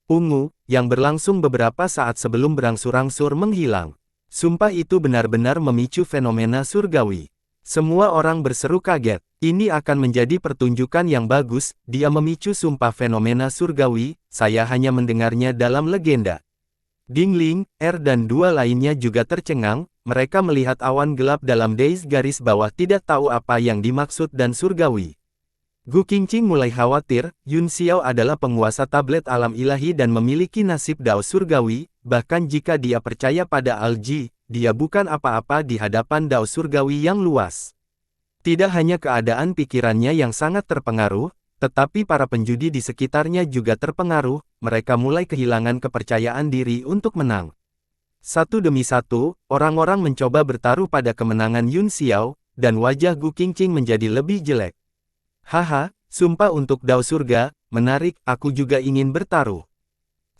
ungu, yang berlangsung beberapa saat sebelum berangsur-angsur menghilang. Sumpah itu benar-benar memicu fenomena surgawi. Semua orang berseru kaget, ini akan menjadi pertunjukan yang bagus, dia memicu sumpah fenomena surgawi, saya hanya mendengarnya dalam legenda. Ding Ling, dan 2 lainnya juga tercengang, mereka melihat awan gelap dalam daze garis bawah tidak tahu apa yang dimaksud dan surgawi. Gu Qingqing mulai khawatir, Yun Xiao adalah penguasa tablet alam ilahi dan memiliki nasib dao surgawi, bahkan jika dia percaya pada Al-Ji, dia bukan apa-apa di hadapan dao surgawi yang luas. Tidak hanya keadaan pikirannya yang sangat terpengaruh, tetapi para penjudi di sekitarnya juga terpengaruh, mereka mulai kehilangan kepercayaan diri untuk menang. Satu demi satu, orang-orang mencoba bertaruh pada kemenangan Yun Xiao, dan wajah Gu Qingqing menjadi lebih jelek. Haha, sumpah untuk dao surga, menarik, aku juga ingin bertaruh.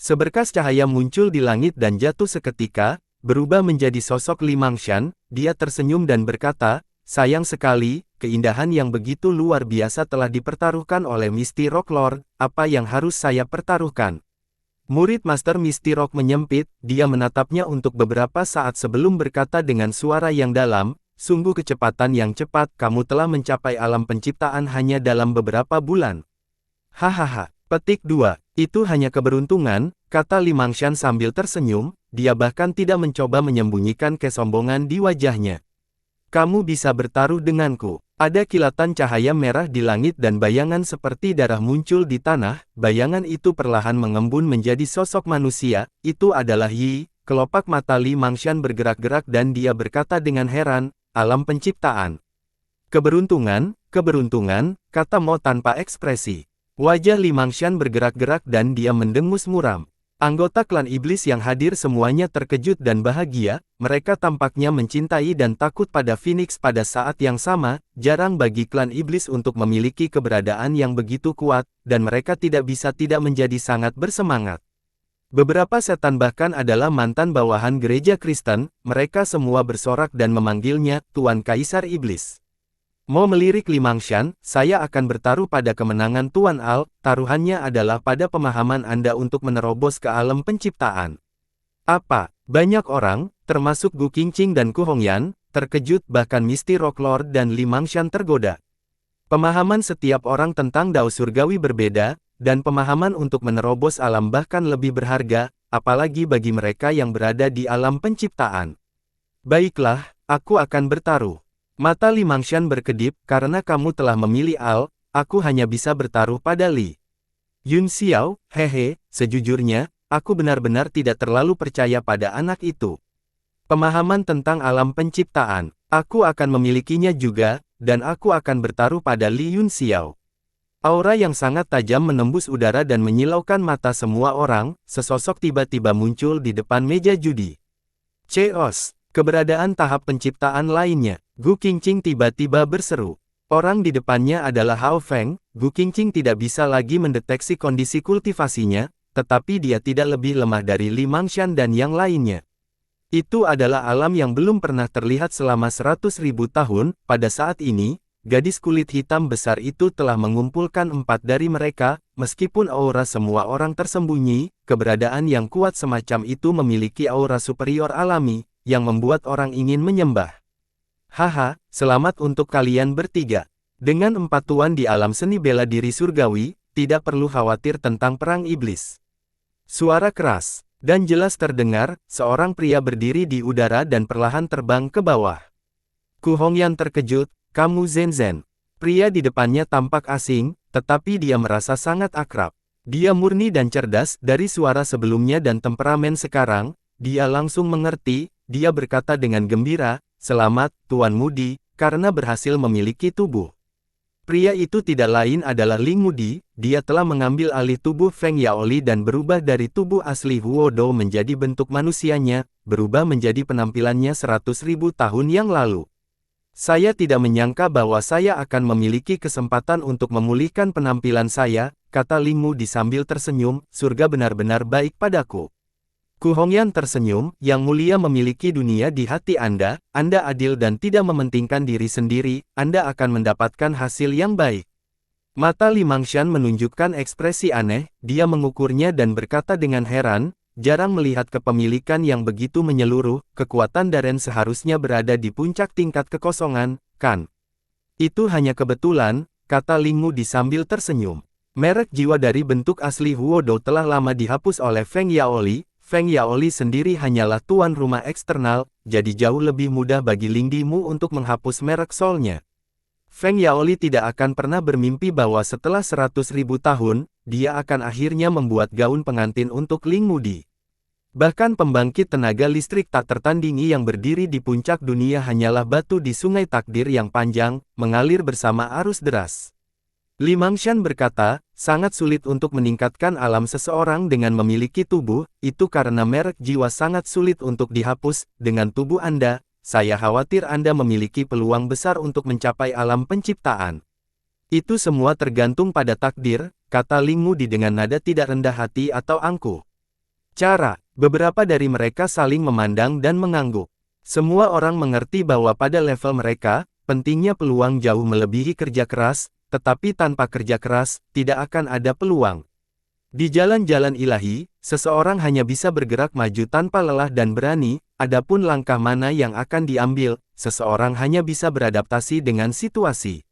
Seberkas cahaya muncul di langit dan jatuh seketika, berubah menjadi sosok Li Mangshan, dia tersenyum dan berkata, sayang sekali, keindahan yang begitu luar biasa telah dipertaruhkan oleh Misty Rock Lord, apa yang harus saya pertaruhkan? Murid Master Misty Rock menyempit, dia menatapnya untuk beberapa saat sebelum berkata dengan suara yang dalam, sungguh kecepatan yang cepat, kamu telah mencapai alam penciptaan hanya dalam beberapa bulan. Hahaha, petik 2, itu hanya keberuntungan, kata Li Mangshan sambil tersenyum, dia bahkan tidak mencoba menyembunyikan kesombongan di wajahnya. Kamu bisa bertaruh denganku. Ada kilatan cahaya merah di langit dan bayangan seperti darah muncul di tanah, bayangan itu perlahan mengembun menjadi sosok manusia, itu adalah Yi. Kelopak mata Li Mangshan bergerak-gerak dan dia berkata dengan heran, alam penciptaan. Keberuntungan, keberuntungan, kata Mo tanpa ekspresi. Wajah Li Mangshan bergerak-gerak dan dia mendengus muram. Anggota klan iblis yang hadir semuanya terkejut dan bahagia, mereka tampaknya mencintai dan takut pada Phoenix pada saat yang sama. Jarang bagi klan iblis untuk memiliki keberadaan yang begitu kuat, dan mereka tidak bisa tidak menjadi sangat bersemangat. Beberapa setan bahkan adalah mantan bawahan gereja Kristen, mereka semua bersorak dan memanggilnya Tuan Kaisar Iblis. Mau melirik Limangshan, saya akan bertaruh pada kemenangan Tuan Al, taruhannya adalah pada pemahaman Anda untuk menerobos ke alam penciptaan. Apa? Banyak orang, termasuk Gu Qingqing dan Ku Hongyan, terkejut bahkan Misty Rock Lord dan Limangshan tergoda. Pemahaman setiap orang tentang Dao Surgawi berbeda, dan pemahaman untuk menerobos alam bahkan lebih berharga, apalagi bagi mereka yang berada di alam penciptaan. Baiklah, aku akan bertaruh. Mata Limangshan berkedip, karena kamu telah memilih Al, aku hanya bisa bertaruh pada Li Yunxiao. Hehe, sejujurnya, aku benar-benar tidak terlalu percaya pada anak itu. Pemahaman tentang alam penciptaan, aku akan memilikinya juga, dan aku akan bertaruh pada Li Yunxiao. Aura yang sangat tajam menembus udara dan menyilaukan mata semua orang, sesosok tiba-tiba muncul di depan meja judi. Chaos, keberadaan tahap penciptaan lainnya. Gu Qingqing tiba-tiba berseru. Orang di depannya adalah Hao Feng. Gu Qingqing tidak bisa lagi mendeteksi kondisi kultivasinya, tetapi dia tidak lebih lemah dari Limangshan dan yang lainnya. Itu adalah alam yang belum pernah terlihat selama 100.000 tahun. Pada saat ini, gadis kulit hitam besar itu telah mengumpulkan 4 dari mereka, meskipun aura semua orang tersembunyi, keberadaan yang kuat semacam itu memiliki aura superior alami, yang membuat orang ingin menyembah. Haha, selamat untuk kalian bertiga. Dengan 4 tuan di alam seni bela diri surgawi, tidak perlu khawatir tentang perang iblis. Suara keras dan jelas terdengar, seorang pria berdiri di udara dan perlahan terbang ke bawah. Ku Hongyan terkejut, kamu Zen. Pria di depannya tampak asing, tetapi dia merasa sangat akrab. Dia murni dan cerdas dari suara sebelumnya dan temperamen sekarang, dia langsung mengerti, dia berkata dengan gembira, selamat, Tuan Mudi, karena berhasil memiliki tubuh. Pria itu tidak lain adalah Ling Mudi, dia telah mengambil alih tubuh Feng Yaoli dan berubah dari tubuh asli Huo Dou menjadi bentuk manusianya, berubah menjadi penampilannya 100.000 tahun yang lalu. Saya tidak menyangka bahwa saya akan memiliki kesempatan untuk memulihkan penampilan saya, kata Ling Mudi sambil tersenyum, surga benar-benar baik padaku. Ku Hongyan tersenyum, Yang Mulia memiliki dunia di hati Anda adil dan tidak mementingkan diri sendiri, Anda akan mendapatkan hasil yang baik. Mata Limangshan menunjukkan ekspresi aneh, dia mengukurnya dan berkata dengan heran, jarang melihat kepemilikan yang begitu menyeluruh, kekuatan Daren seharusnya berada di puncak tingkat kekosongan, kan? Itu hanya kebetulan, kata Ling Mudi sambil tersenyum. Merek jiwa dari bentuk asli Huo Dou telah lama dihapus oleh Feng Yaoli. Feng Yaoli sendiri hanyalah tuan rumah eksternal, jadi jauh lebih mudah bagi Ling Dimu untuk menghapus merek soulnya. Feng Yaoli tidak akan pernah bermimpi bahwa setelah 100.000 tahun, dia akan akhirnya membuat gaun pengantin untuk Ling Mudi. Bahkan pembangkit tenaga listrik tak tertandingi yang berdiri di puncak dunia hanyalah batu di sungai takdir yang panjang, mengalir bersama arus deras. Limangshan berkata, sangat sulit untuk meningkatkan alam seseorang dengan memiliki tubuh, itu karena merek jiwa sangat sulit untuk dihapus, dengan tubuh Anda, saya khawatir Anda memiliki peluang besar untuk mencapai alam penciptaan. Itu semua tergantung pada takdir, kata Ling Mudi dengan nada tidak rendah hati atau angkuh. Cara, beberapa dari mereka saling memandang dan mengangguk. Semua orang mengerti bahwa pada level mereka, pentingnya peluang jauh melebihi kerja keras, tetapi tanpa kerja keras, tidak akan ada peluang. Di jalan-jalan ilahi, seseorang hanya bisa bergerak maju tanpa lelah dan berani, adapun langkah mana yang akan diambil, seseorang hanya bisa beradaptasi dengan situasi.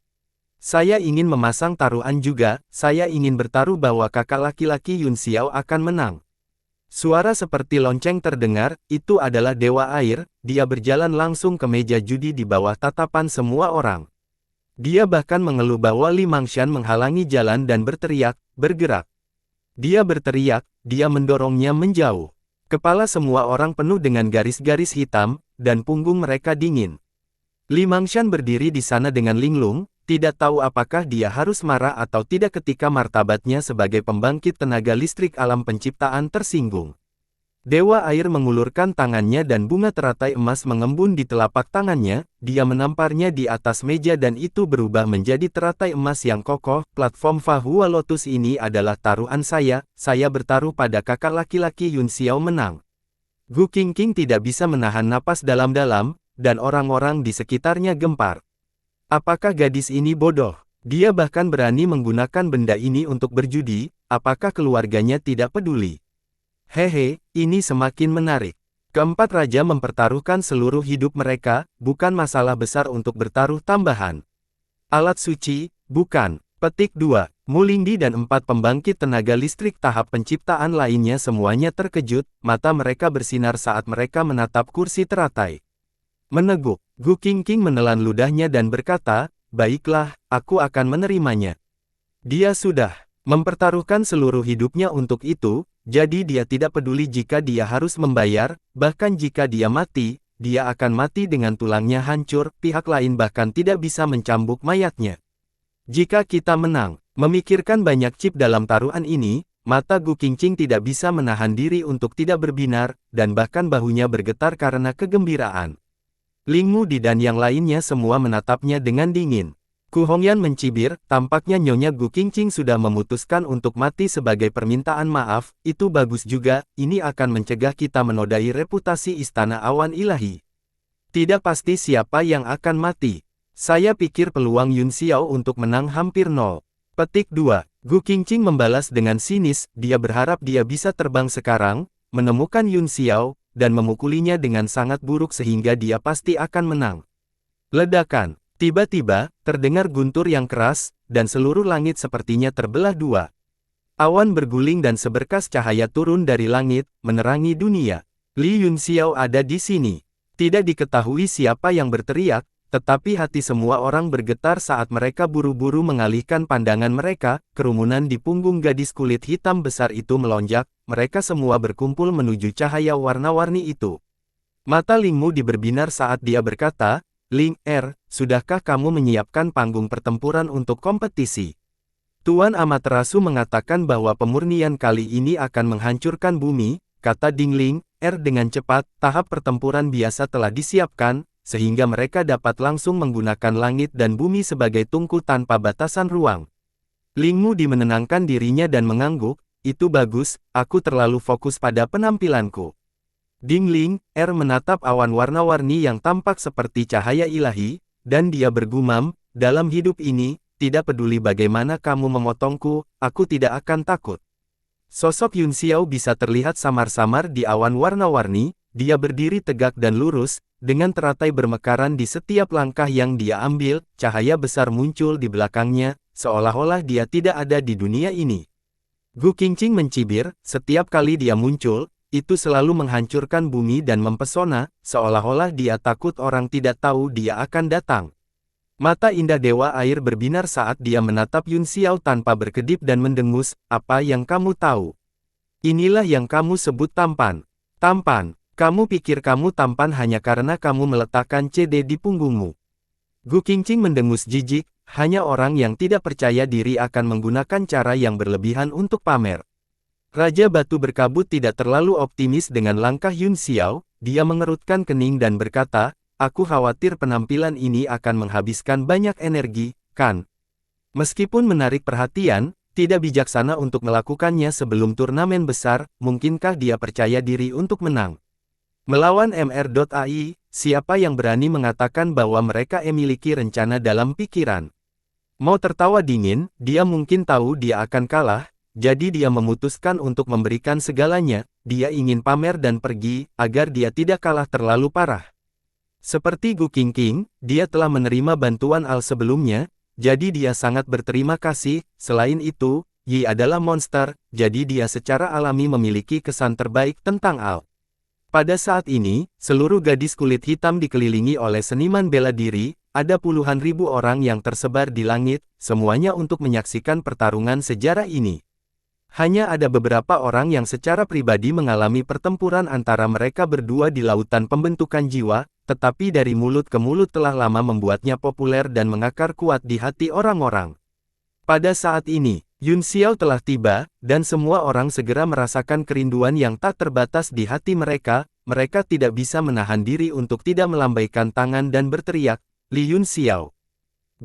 Saya ingin memasang taruhan juga, saya ingin bertaruh bahwa kakak laki-laki Yun Xiao akan menang. Suara seperti lonceng terdengar, itu adalah Dewa Air, dia berjalan langsung ke meja judi di bawah tatapan semua orang. Dia bahkan mengeluh bahwa Limangshan menghalangi jalan dan berteriak, bergerak. Dia berteriak, dia mendorongnya menjauh. Kepala semua orang penuh dengan garis-garis hitam, dan punggung mereka dingin. Limangshan berdiri di sana dengan linglung, tidak tahu apakah dia harus marah atau tidak ketika martabatnya sebagai pembangkit tenaga listrik alam penciptaan tersinggung. Dewa Air mengulurkan tangannya dan bunga teratai emas mengembun di telapak tangannya, dia menamparnya di atas meja dan itu berubah menjadi teratai emas yang kokoh. Platform Fahua Lotus ini adalah taruhan saya bertaruh pada kakak laki-laki Yun Xiao menang. Gu Qingqing tidak bisa menahan napas dalam-dalam, dan orang-orang di sekitarnya gempar. Apakah gadis ini bodoh? Dia bahkan berani menggunakan benda ini untuk berjudi, apakah keluarganya tidak peduli? Hehe, ini semakin menarik. Keempat raja mempertaruhkan seluruh hidup mereka, bukan masalah besar untuk bertaruh tambahan. Alat suci, bukan. Petik 2. Mulindi dan 4 pembangkit tenaga listrik tahap penciptaan lainnya semuanya terkejut, mata mereka bersinar saat mereka menatap kursi teratai. Meneguk, Gu Qingqing menelan ludahnya dan berkata, baiklah, aku akan menerimanya. Dia sudah mempertaruhkan seluruh hidupnya untuk itu, jadi dia tidak peduli jika dia harus membayar, bahkan jika dia mati, dia akan mati dengan tulangnya hancur, pihak lain bahkan tidak bisa mencambuk mayatnya. Jika kita menang, memikirkan banyak chip dalam taruhan ini, mata Gu Qingqing tidak bisa menahan diri untuk tidak berbinar, dan bahkan bahunya bergetar karena kegembiraan. Ling Mudi dan yang lainnya semua menatapnya dengan dingin. Ku Hongyan mencibir, tampaknya Nyonya Gu Qingqing sudah memutuskan untuk mati sebagai permintaan maaf, itu bagus juga, ini akan mencegah kita menodai reputasi Istana Awan Ilahi. Tidak pasti siapa yang akan mati. Saya pikir peluang Yun Xiao untuk menang hampir nol. Petik 2. Gu Qingqing membalas dengan sinis, dia berharap dia bisa terbang sekarang, menemukan Yun Xiao, dan memukulinya dengan sangat buruk sehingga dia pasti akan menang. Ledakan. Tiba-tiba, terdengar guntur yang keras, dan seluruh langit sepertinya terbelah dua. Awan berguling dan seberkas cahaya turun dari langit, menerangi dunia. Li Yun Xiao ada di sini. Tidak diketahui siapa yang berteriak, tetapi hati semua orang bergetar saat mereka buru-buru mengalihkan pandangan mereka. Kerumunan di punggung gadis kulit hitam besar itu melonjak, mereka semua berkumpul menuju cahaya warna-warni itu. Mata Ling Mu berbinar saat dia berkata, Ling Er, sudahkah kamu menyiapkan panggung pertempuran untuk kompetisi? Tuan Amaterasu mengatakan bahwa pemurnian kali ini akan menghancurkan bumi, kata Ding Ling Er dengan cepat. Tahap pertempuran biasa telah disiapkan, sehingga mereka dapat langsung menggunakan langit dan bumi sebagai tungku tanpa batasan ruang. Ling Mu menenangkan dirinya dan mengangguk, itu bagus, aku terlalu fokus pada penampilanku. Ding Ling Er menatap awan warna-warni yang tampak seperti cahaya ilahi, dan dia bergumam, dalam hidup ini, tidak peduli bagaimana kamu memotongku, aku tidak akan takut. Sosok Yun Xiao bisa terlihat samar-samar di awan warna-warni, dia berdiri tegak dan lurus, dengan teratai bermekaran di setiap langkah yang dia ambil, cahaya besar muncul di belakangnya, seolah-olah dia tidak ada di dunia ini. Gu Qingqing mencibir, setiap kali dia muncul, itu selalu menghancurkan bumi dan mempesona, seolah-olah dia takut orang tidak tahu dia akan datang. Mata indah Dewa Air berbinar saat dia menatap Yun Xiao tanpa berkedip dan mendengus, apa yang kamu tahu? Inilah yang kamu sebut tampan. Tampan, kamu pikir kamu tampan hanya karena kamu meletakkan CD di punggungmu. Gu Qingqing mendengus jijik, hanya orang yang tidak percaya diri akan menggunakan cara yang berlebihan untuk pamer. Raja Batu Berkabut tidak terlalu optimis dengan langkah Yun Xiao, dia mengerutkan kening dan berkata, aku khawatir penampilan ini akan menghabiskan banyak energi, kan? Meskipun menarik perhatian, tidak bijaksana untuk melakukannya sebelum turnamen besar, mungkinkah dia percaya diri untuk menang? Melawan MR.ai, siapa yang berani mengatakan bahwa mereka memiliki rencana dalam pikiran? Mau tertawa dingin, dia mungkin tahu dia akan kalah, jadi dia memutuskan untuk memberikan segalanya, dia ingin pamer dan pergi, agar dia tidak kalah terlalu parah. Seperti Gu Qingqing, dia telah menerima bantuan Al sebelumnya, jadi dia sangat berterima kasih. Selain itu, Yi adalah monster, jadi dia secara alami memiliki kesan terbaik tentang Al. Pada saat ini, seluruh gadis kulit hitam dikelilingi oleh seniman bela diri, ada puluhan ribu orang yang tersebar di langit, semuanya untuk menyaksikan pertarungan sejarah ini. Hanya ada beberapa orang yang secara pribadi mengalami pertempuran antara mereka berdua di lautan pembentukan jiwa, tetapi dari mulut ke mulut telah lama membuatnya populer dan mengakar kuat di hati orang-orang. Pada saat ini, Yun Xiao telah tiba, dan semua orang segera merasakan kerinduan yang tak terbatas di hati mereka. Mereka tidak bisa menahan diri untuk tidak melambaikan tangan dan berteriak, "Li Yun Xiao!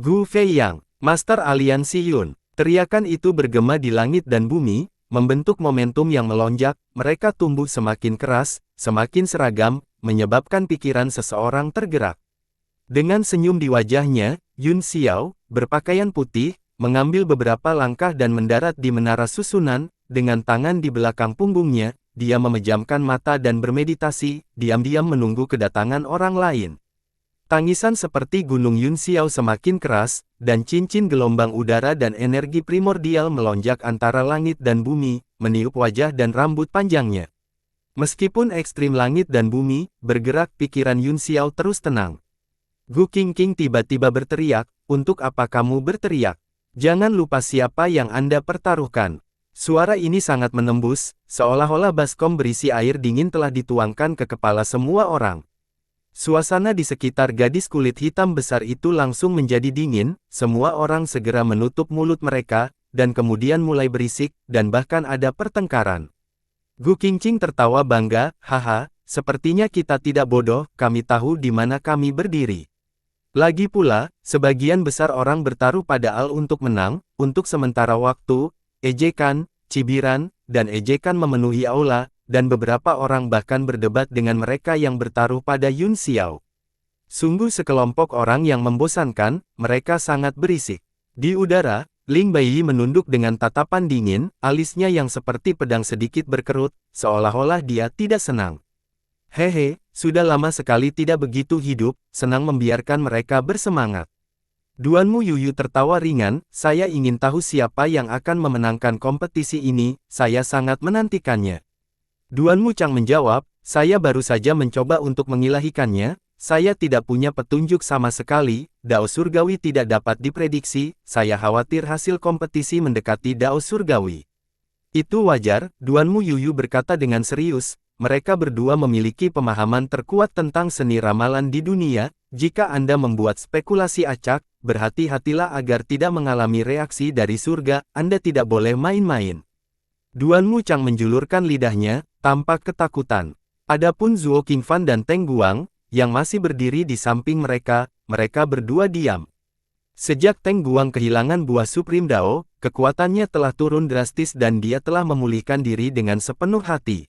Gu Fei Yang, Master Aliansi Yun!" Teriakan itu bergema di langit dan bumi, membentuk momentum yang melonjak. Mereka tumbuh semakin keras, semakin seragam, menyebabkan pikiran seseorang tergerak. Dengan senyum di wajahnya, Yun Xiao, berpakaian putih, mengambil beberapa langkah dan mendarat di menara susunan. Dengan tangan di belakang punggungnya, dia memejamkan mata dan bermeditasi, diam-diam menunggu kedatangan orang lain. Tangisan seperti gunung Yun Xiao semakin keras, dan cincin gelombang udara dan energi primordial melonjak antara langit dan bumi, meniup wajah dan rambut panjangnya. Meskipun ekstrim langit dan bumi bergerak, pikiran Yun Xiao terus tenang. Gu Qingqing tiba-tiba berteriak, "Untuk apa kamu berteriak? Jangan lupa siapa yang Anda pertaruhkan." Suara ini sangat menembus, seolah-olah baskom berisi air dingin telah dituangkan ke kepala semua orang. Suasana di sekitar gadis kulit hitam besar itu langsung menjadi dingin, semua orang segera menutup mulut mereka, dan kemudian mulai berisik, dan bahkan ada pertengkaran. Gu Qingqing tertawa bangga, "Haha, sepertinya kita tidak bodoh, kami tahu di mana kami berdiri." Lagi pula, sebagian besar orang bertaruh pada Al untuk menang, untuk sementara waktu, ejekan, cibiran, dan ejekan memenuhi aula, dan beberapa orang bahkan berdebat dengan mereka yang bertaruh pada Yun Xiao. Sungguh sekelompok orang yang membosankan, mereka sangat berisik. Di udara, Ling Baiyi menunduk dengan tatapan dingin, alisnya yang seperti pedang sedikit berkerut, seolah-olah dia tidak senang. "Hehe, sudah lama sekali tidak begitu hidup, senang membiarkan mereka bersemangat." Duanmu Yuyu tertawa ringan, "Saya ingin tahu siapa yang akan memenangkan kompetisi ini, saya sangat menantikannya." Duanmu Chang menjawab, "Saya baru saja mencoba untuk mengilahikannya, saya tidak punya petunjuk sama sekali, Dao Surgawi tidak dapat diprediksi, saya khawatir hasil kompetisi mendekati Dao Surgawi." "Itu wajar," Duanmu Yuyu berkata dengan serius, "mereka berdua memiliki pemahaman terkuat tentang seni ramalan di dunia, jika Anda membuat spekulasi acak, berhati-hatilah agar tidak mengalami reaksi dari surga, Anda tidak boleh main-main." Duanmu Chang menjulurkan lidahnya, tampak ketakutan. Adapun Zuo Qingfan dan Teng Guang, yang masih berdiri di samping mereka, mereka berdua diam. Sejak Teng Guang kehilangan buah Supreme Dao, kekuatannya telah turun drastis dan dia telah memulihkan diri dengan sepenuh hati.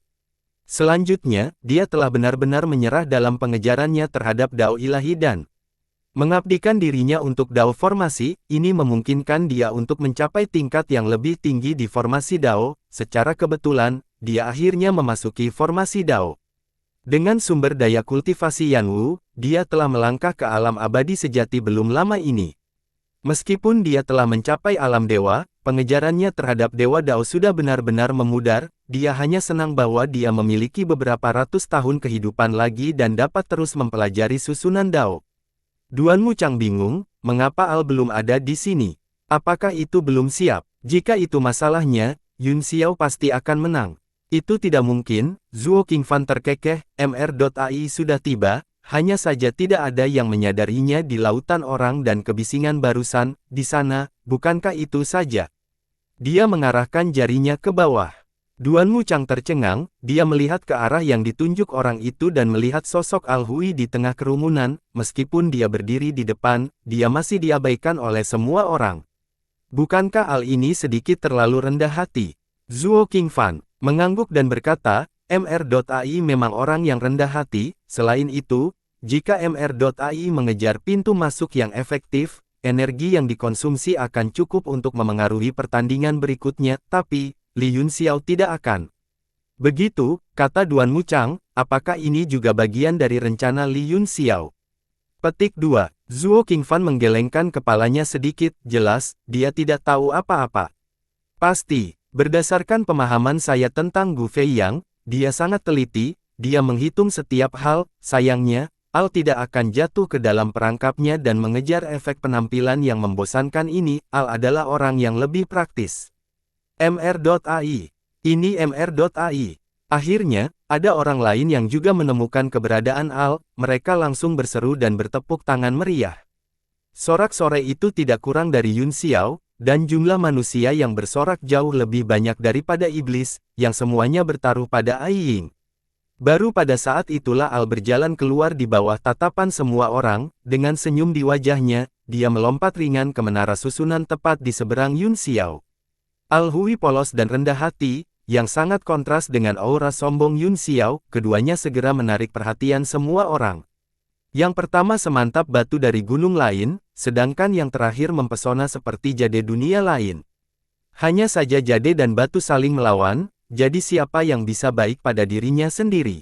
Selanjutnya, dia telah benar-benar menyerah dalam pengejarannya terhadap Dao Ilahi dan mengabdikan dirinya untuk Dao Formasi. Ini memungkinkan dia untuk mencapai tingkat yang lebih tinggi di Formasi Dao. Secara kebetulan, dia akhirnya memasuki Formasi Dao. Dengan sumber daya kultivasi Yanwu, dia telah melangkah ke alam abadi sejati belum lama ini. Meskipun dia telah mencapai alam dewa, pengejarannya terhadap Dewa Dao sudah benar-benar memudar. Dia hanya senang bahwa dia memiliki beberapa ratus tahun kehidupan lagi dan dapat terus mempelajari susunan Dao. Duanmu Chang bingung, mengapa Al belum ada di sini? Apakah itu belum siap? Jika itu masalahnya, Yun Xiao pasti akan menang. Itu tidak mungkin, Zuo Qingfan terkekeh, MR.ai sudah tiba, hanya saja tidak ada yang menyadarinya di lautan orang dan kebisingan barusan, di sana, bukankah itu saja? Dia mengarahkan jarinya ke bawah. Duanmu Chang tercengang, dia melihat ke arah yang ditunjuk orang itu dan melihat sosok Al Hui di tengah kerumunan, meskipun dia berdiri di depan, dia masih diabaikan oleh semua orang. Bukankah Al ini sedikit terlalu rendah hati? Zuo Qingfan mengangguk dan berkata, MR.ai memang orang yang rendah hati. Selain itu, jika MR.ai mengejar pintu masuk yang efektif, energi yang dikonsumsi akan cukup untuk memengaruhi pertandingan berikutnya, tapi Li Yun Xiao tidak akan. Begitu, kata Duanmu Chang, apakah ini juga bagian dari rencana Li Yun Xiao? Petik 2. Zuo Qingfan menggelengkan kepalanya sedikit, jelas, dia tidak tahu apa-apa. Pasti, berdasarkan pemahaman saya tentang Gu Fei Yang, dia sangat teliti, dia menghitung setiap hal, sayangnya, Al tidak akan jatuh ke dalam perangkapnya dan mengejar efek penampilan yang membosankan ini. Al adalah orang yang lebih praktis. MR.ai. Ini MR.ai. Akhirnya, ada orang lain yang juga menemukan keberadaan Al, mereka langsung berseru dan bertepuk tangan meriah. Sorak-sorai itu tidak kurang dari Yun Xiao, dan jumlah manusia yang bersorak jauh lebih banyak daripada iblis, yang semuanya bertaruh pada Ai Ying. Baru pada saat itulah Al berjalan keluar di bawah tatapan semua orang, dengan senyum di wajahnya, dia melompat ringan ke menara susunan tepat di seberang Yun Xiao. Al Hui polos dan rendah hati, yang sangat kontras dengan aura sombong Yun Xiao, keduanya segera menarik perhatian semua orang. Yang pertama semantap batu dari gunung lain, sedangkan yang terakhir mempesona seperti jade dunia lain. Hanya saja jade dan batu saling melawan, jadi siapa yang bisa baik pada dirinya sendiri?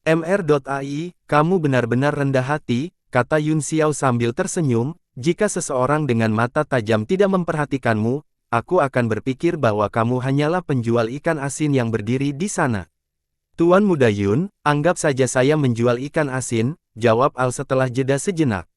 MR.ai, kamu benar-benar rendah hati, kata Yun Xiao sambil tersenyum, jika seseorang dengan mata tajam tidak memperhatikanmu, aku akan berpikir bahwa kamu hanyalah penjual ikan asin yang berdiri di sana. Tuan Muda Yun, anggap saja saya menjual ikan asin, jawab Al setelah jeda sejenak.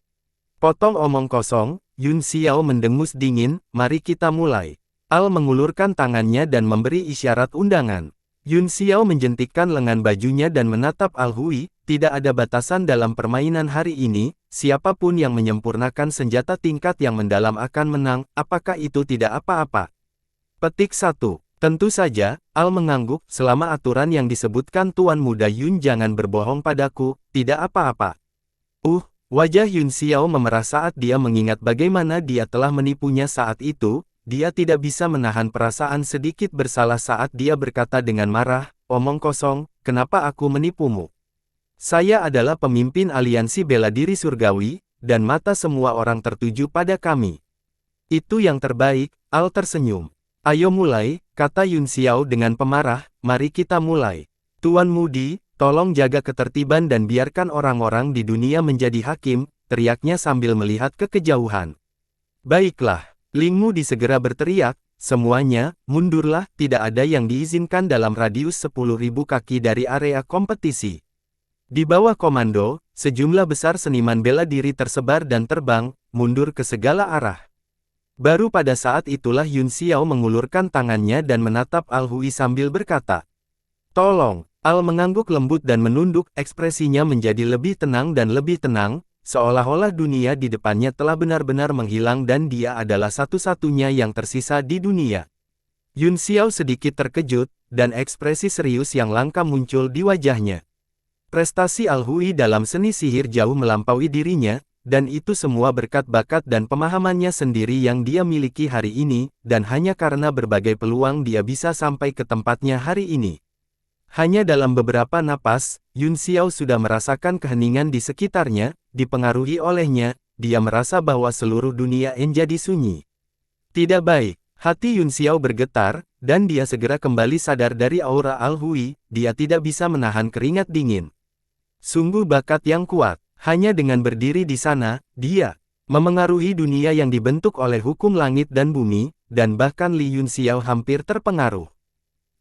Potong omong kosong, Yun Xiao mendengus dingin, mari kita mulai. Al mengulurkan tangannya dan memberi isyarat undangan. Yun Xiao menjentikkan lengan bajunya dan menatap Al Hui, tidak ada batasan dalam permainan hari ini, siapapun yang menyempurnakan senjata tingkat yang mendalam akan menang, apakah itu tidak apa-apa? Petik 1. Tentu saja, Al mengangguk, selama aturan yang disebutkan Tuan Muda Yun jangan berbohong padaku, tidak apa-apa. Wajah Yun Xiao memerah saat dia mengingat bagaimana dia telah menipunya saat itu, dia tidak bisa menahan perasaan sedikit bersalah saat dia berkata dengan marah, omong kosong, kenapa aku menipumu? Saya adalah pemimpin aliansi bela diri surgawi, dan mata semua orang tertuju pada kami. Itu yang terbaik, Al tersenyum. Ayo mulai, kata Yun Xiao dengan pemarah, mari kita mulai. Tuan Mudi, tolong jaga ketertiban dan biarkan orang-orang di dunia menjadi hakim, teriaknya sambil melihat ke kejauhan. Baiklah, Ling Mudi segera berteriak, semuanya, mundurlah, tidak ada yang diizinkan dalam radius 10.000 kaki dari area kompetisi. Di bawah komando, sejumlah besar seniman bela diri tersebar dan terbang, mundur ke segala arah. Baru pada saat itulah Yun Xiao mengulurkan tangannya dan menatap Al Hui sambil berkata, tolong. Al mengangguk lembut dan menunduk, ekspresinya menjadi lebih tenang dan lebih tenang, seolah-olah dunia di depannya telah benar-benar menghilang dan dia adalah satu-satunya yang tersisa di dunia. Yun Xiao sedikit terkejut, dan ekspresi serius yang langka muncul di wajahnya. Prestasi Al Hui dalam seni sihir jauh melampaui dirinya, dan itu semua berkat bakat dan pemahamannya sendiri yang dia miliki hari ini, dan hanya karena berbagai peluang dia bisa sampai ke tempatnya hari ini. Hanya dalam beberapa napas, Yun Xiao sudah merasakan keheningan di sekitarnya, dipengaruhi olehnya, dia merasa bahwa seluruh dunia menjadi sunyi. Tidak baik, hati Yun Xiao bergetar, dan dia segera kembali sadar dari aura Al Hui, dia tidak bisa menahan keringat dingin. Sungguh bakat yang kuat, hanya dengan berdiri di sana, dia memengaruhi dunia yang dibentuk oleh hukum langit dan bumi, dan bahkan Li Yun Xiao hampir terpengaruh.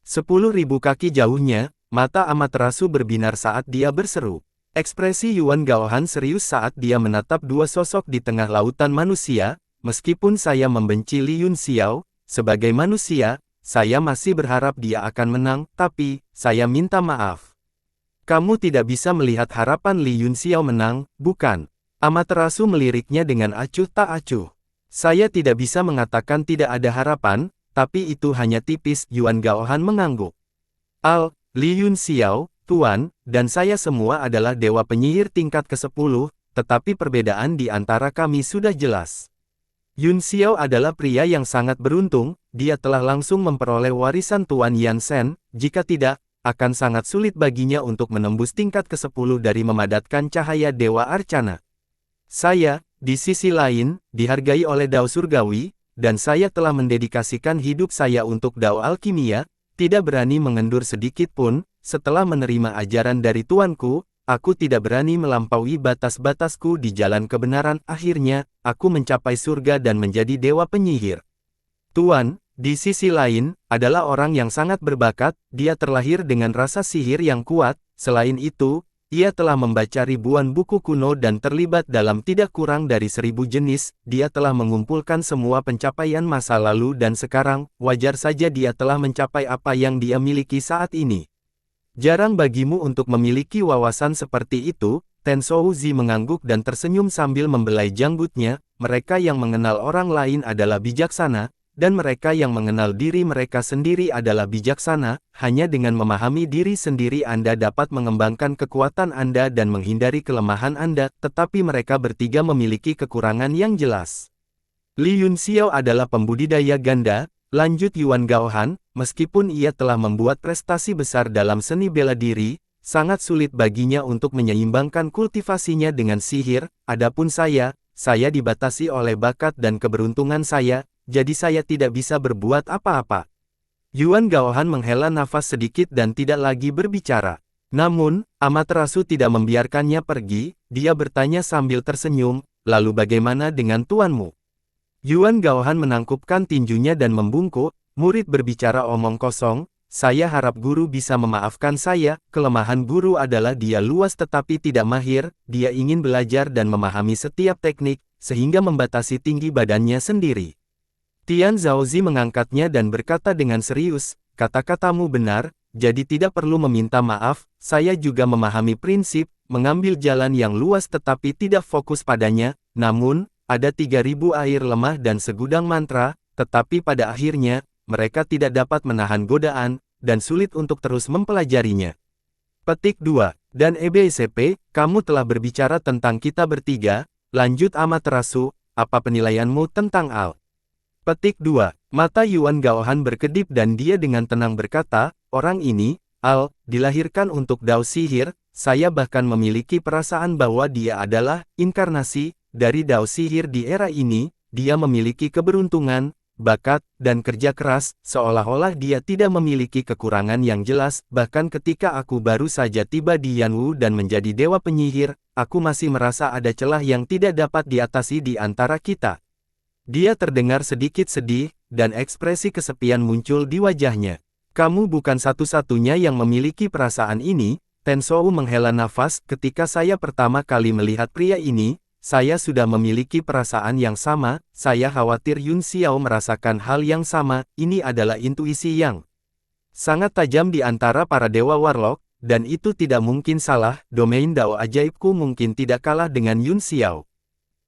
10.000 kaki jauhnya, mata Amaterasu berbinar saat dia berseru. Ekspresi Yuan Gaohan serius saat dia menatap dua sosok di tengah lautan manusia, meskipun saya membenci Li Yun Xiao, sebagai manusia, saya masih berharap dia akan menang, tapi, saya minta maaf. Kamu tidak bisa melihat harapan Li Yun Xiao menang, bukan? Amaterasu meliriknya dengan acuh tak acuh. Saya tidak bisa mengatakan tidak ada harapan, tapi itu hanya tipis, Yuan Gaohan mengangguk. Al, Li Yun Xiao, Tuan, dan saya semua adalah dewa penyihir tingkat ke-10, tetapi perbedaan di antara kami sudah jelas. Yun Xiao adalah pria yang sangat beruntung, dia telah langsung memperoleh warisan Tuan Yansen, jika tidak, akan sangat sulit baginya untuk menembus tingkat ke-10 dari memadatkan cahaya Dewa Arcana. Saya, di sisi lain, dihargai oleh Dao Surgawi, dan saya telah mendedikasikan hidup saya untuk Dao Alkimia, tidak berani mengendur sedikit pun, setelah menerima ajaran dari tuanku, aku tidak berani melampaui batas-batasku di jalan kebenaran, akhirnya, aku mencapai surga dan menjadi dewa penyihir. Tuan, di sisi lain, adalah orang yang sangat berbakat, dia terlahir dengan rasa sihir yang kuat, selain itu, ia telah membaca ribuan buku kuno dan terlibat dalam tidak kurang dari 1000 jenis, dia telah mengumpulkan semua pencapaian masa lalu dan sekarang, wajar saja dia telah mencapai apa yang dia miliki saat ini. Jarang bagimu untuk memiliki wawasan seperti itu, Tenzhou Zi mengangguk dan tersenyum sambil membelai janggutnya, mereka yang mengenal orang lain adalah bijaksana, dan mereka yang mengenal diri mereka sendiri adalah bijaksana, hanya dengan memahami diri sendiri Anda dapat mengembangkan kekuatan Anda dan menghindari kelemahan Anda, tetapi mereka bertiga memiliki kekurangan yang jelas. Li Yunxiao adalah pembudidaya ganda, lanjut Yuan Gaohan, meskipun ia telah membuat prestasi besar dalam seni bela diri, sangat sulit baginya untuk menyeimbangkan kultivasinya dengan sihir, adapun saya dibatasi oleh bakat dan keberuntungan saya, jadi saya tidak bisa berbuat apa-apa. Yuan Gaohan menghela nafas sedikit dan tidak lagi berbicara. Namun, Amaterasu tidak membiarkannya pergi, dia bertanya sambil tersenyum, lalu bagaimana dengan tuanmu? Yuan Gaohan menangkupkan tinjunya dan membungkuk, murid berbicara omong kosong, saya harap guru bisa memaafkan saya, kelemahan guru adalah dia luas tetapi tidak mahir, dia ingin belajar dan memahami setiap teknik, sehingga membatasi tinggi badannya sendiri. Tian Zhaozi mengangkatnya dan berkata dengan serius, kata-katamu benar, jadi tidak perlu meminta maaf, saya juga memahami prinsip, mengambil jalan yang luas tetapi tidak fokus padanya, namun, ada 3000 air lemah dan segudang mantra, tetapi pada akhirnya, mereka tidak dapat menahan godaan, dan sulit untuk terus mempelajarinya. Petik 2. Dan EBSP, kamu telah berbicara tentang kita bertiga, lanjut Amaterasu, apa penilaianmu tentang Al? Petik 2. Mata Yuan Gaohan berkedip dan dia dengan tenang berkata, orang ini, Al, dilahirkan untuk dao sihir, saya bahkan memiliki perasaan bahwa dia adalah inkarnasi dari dao sihir di era ini, dia memiliki keberuntungan, bakat, dan kerja keras, seolah-olah dia tidak memiliki kekurangan yang jelas, bahkan ketika aku baru saja tiba di Yanwu dan menjadi dewa penyihir, aku masih merasa ada celah yang tidak dapat diatasi di antara kita. Dia terdengar sedikit sedih, dan ekspresi kesepian muncul di wajahnya. Kamu bukan satu-satunya yang memiliki perasaan ini, Tenzhou menghela nafas, ketika saya pertama kali melihat pria ini, saya sudah memiliki perasaan yang sama, saya khawatir Yun Xiao merasakan hal yang sama, ini adalah intuisi yang sangat tajam di antara para dewa warlock, dan itu tidak mungkin salah, domain dao ajaibku mungkin tidak kalah dengan Yun Xiao.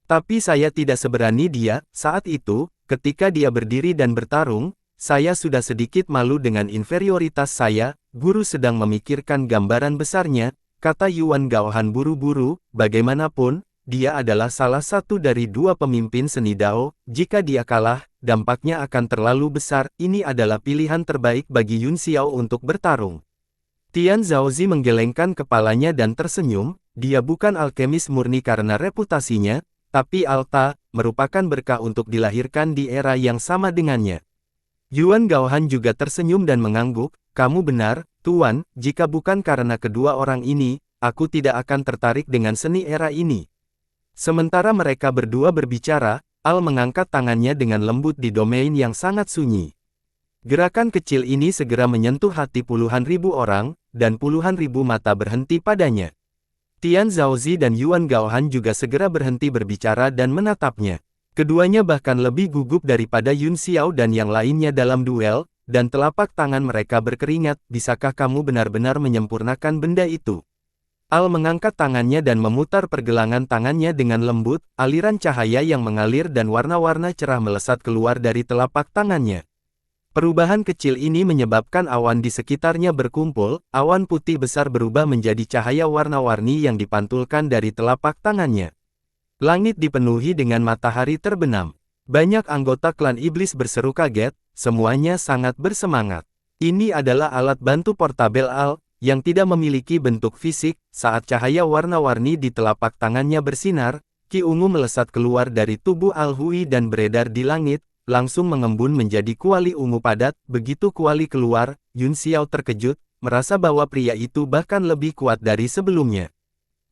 Tapi saya tidak seberani dia, saat itu, ketika dia berdiri dan bertarung, saya sudah sedikit malu dengan inferioritas saya, guru sedang memikirkan gambaran besarnya, kata Yuan Gaohan buru-buru, bagaimanapun, dia adalah salah satu dari dua pemimpin seni Dao, jika dia kalah, dampaknya akan terlalu besar, ini adalah pilihan terbaik bagi Yun Xiao untuk bertarung. Tian Zhaozi menggelengkan kepalanya dan tersenyum, dia bukan alkemis murni karena reputasinya, tapi Alta, merupakan berkah untuk dilahirkan di era yang sama dengannya. Yuan Gaohan juga tersenyum dan mengangguk, kamu benar, Tuan, jika bukan karena kedua orang ini, aku tidak akan tertarik dengan seni era ini. Sementara mereka berdua berbicara, Al mengangkat tangannya dengan lembut di domain yang sangat sunyi. Gerakan kecil ini segera menyentuh hati puluhan ribu orang, dan puluhan ribu mata berhenti padanya. Tian Zhaozi dan Yuan Gaohan juga segera berhenti berbicara dan menatapnya. Keduanya bahkan lebih gugup daripada Yun Xiao dan yang lainnya dalam duel, dan telapak tangan mereka berkeringat, bisakah kamu benar-benar menyempurnakan benda itu? Al mengangkat tangannya dan memutar pergelangan tangannya dengan lembut, aliran cahaya yang mengalir dan warna-warna cerah melesat keluar dari telapak tangannya. Perubahan kecil ini menyebabkan awan di sekitarnya berkumpul, awan putih besar berubah menjadi cahaya warna-warni yang dipantulkan dari telapak tangannya. Langit dipenuhi dengan matahari terbenam. Banyak anggota klan iblis berseru kaget, semuanya sangat bersemangat. Ini adalah alat bantu portabel Al, yang tidak memiliki bentuk fisik, saat cahaya warna-warni di telapak tangannya bersinar, Ki ungu melesat keluar dari tubuh Al Hui dan beredar di langit, langsung mengembun menjadi kuali ungu padat, begitu kuali keluar, Yun Xiao terkejut, merasa bahwa pria itu bahkan lebih kuat dari sebelumnya.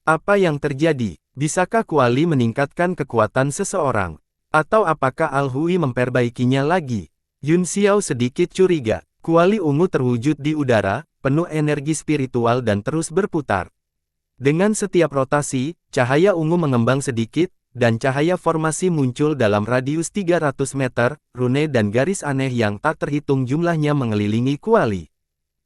Apa yang terjadi? Bisakah kuali meningkatkan kekuatan seseorang? Atau apakah Al Hui memperbaikinya lagi? Yun Xiao sedikit curiga, kuali ungu terwujud di udara, penuh energi spiritual dan terus berputar. Dengan setiap rotasi, cahaya ungu mengembang sedikit, dan cahaya formasi muncul dalam radius 300 meter, rune dan garis aneh yang tak terhitung jumlahnya mengelilingi kuali.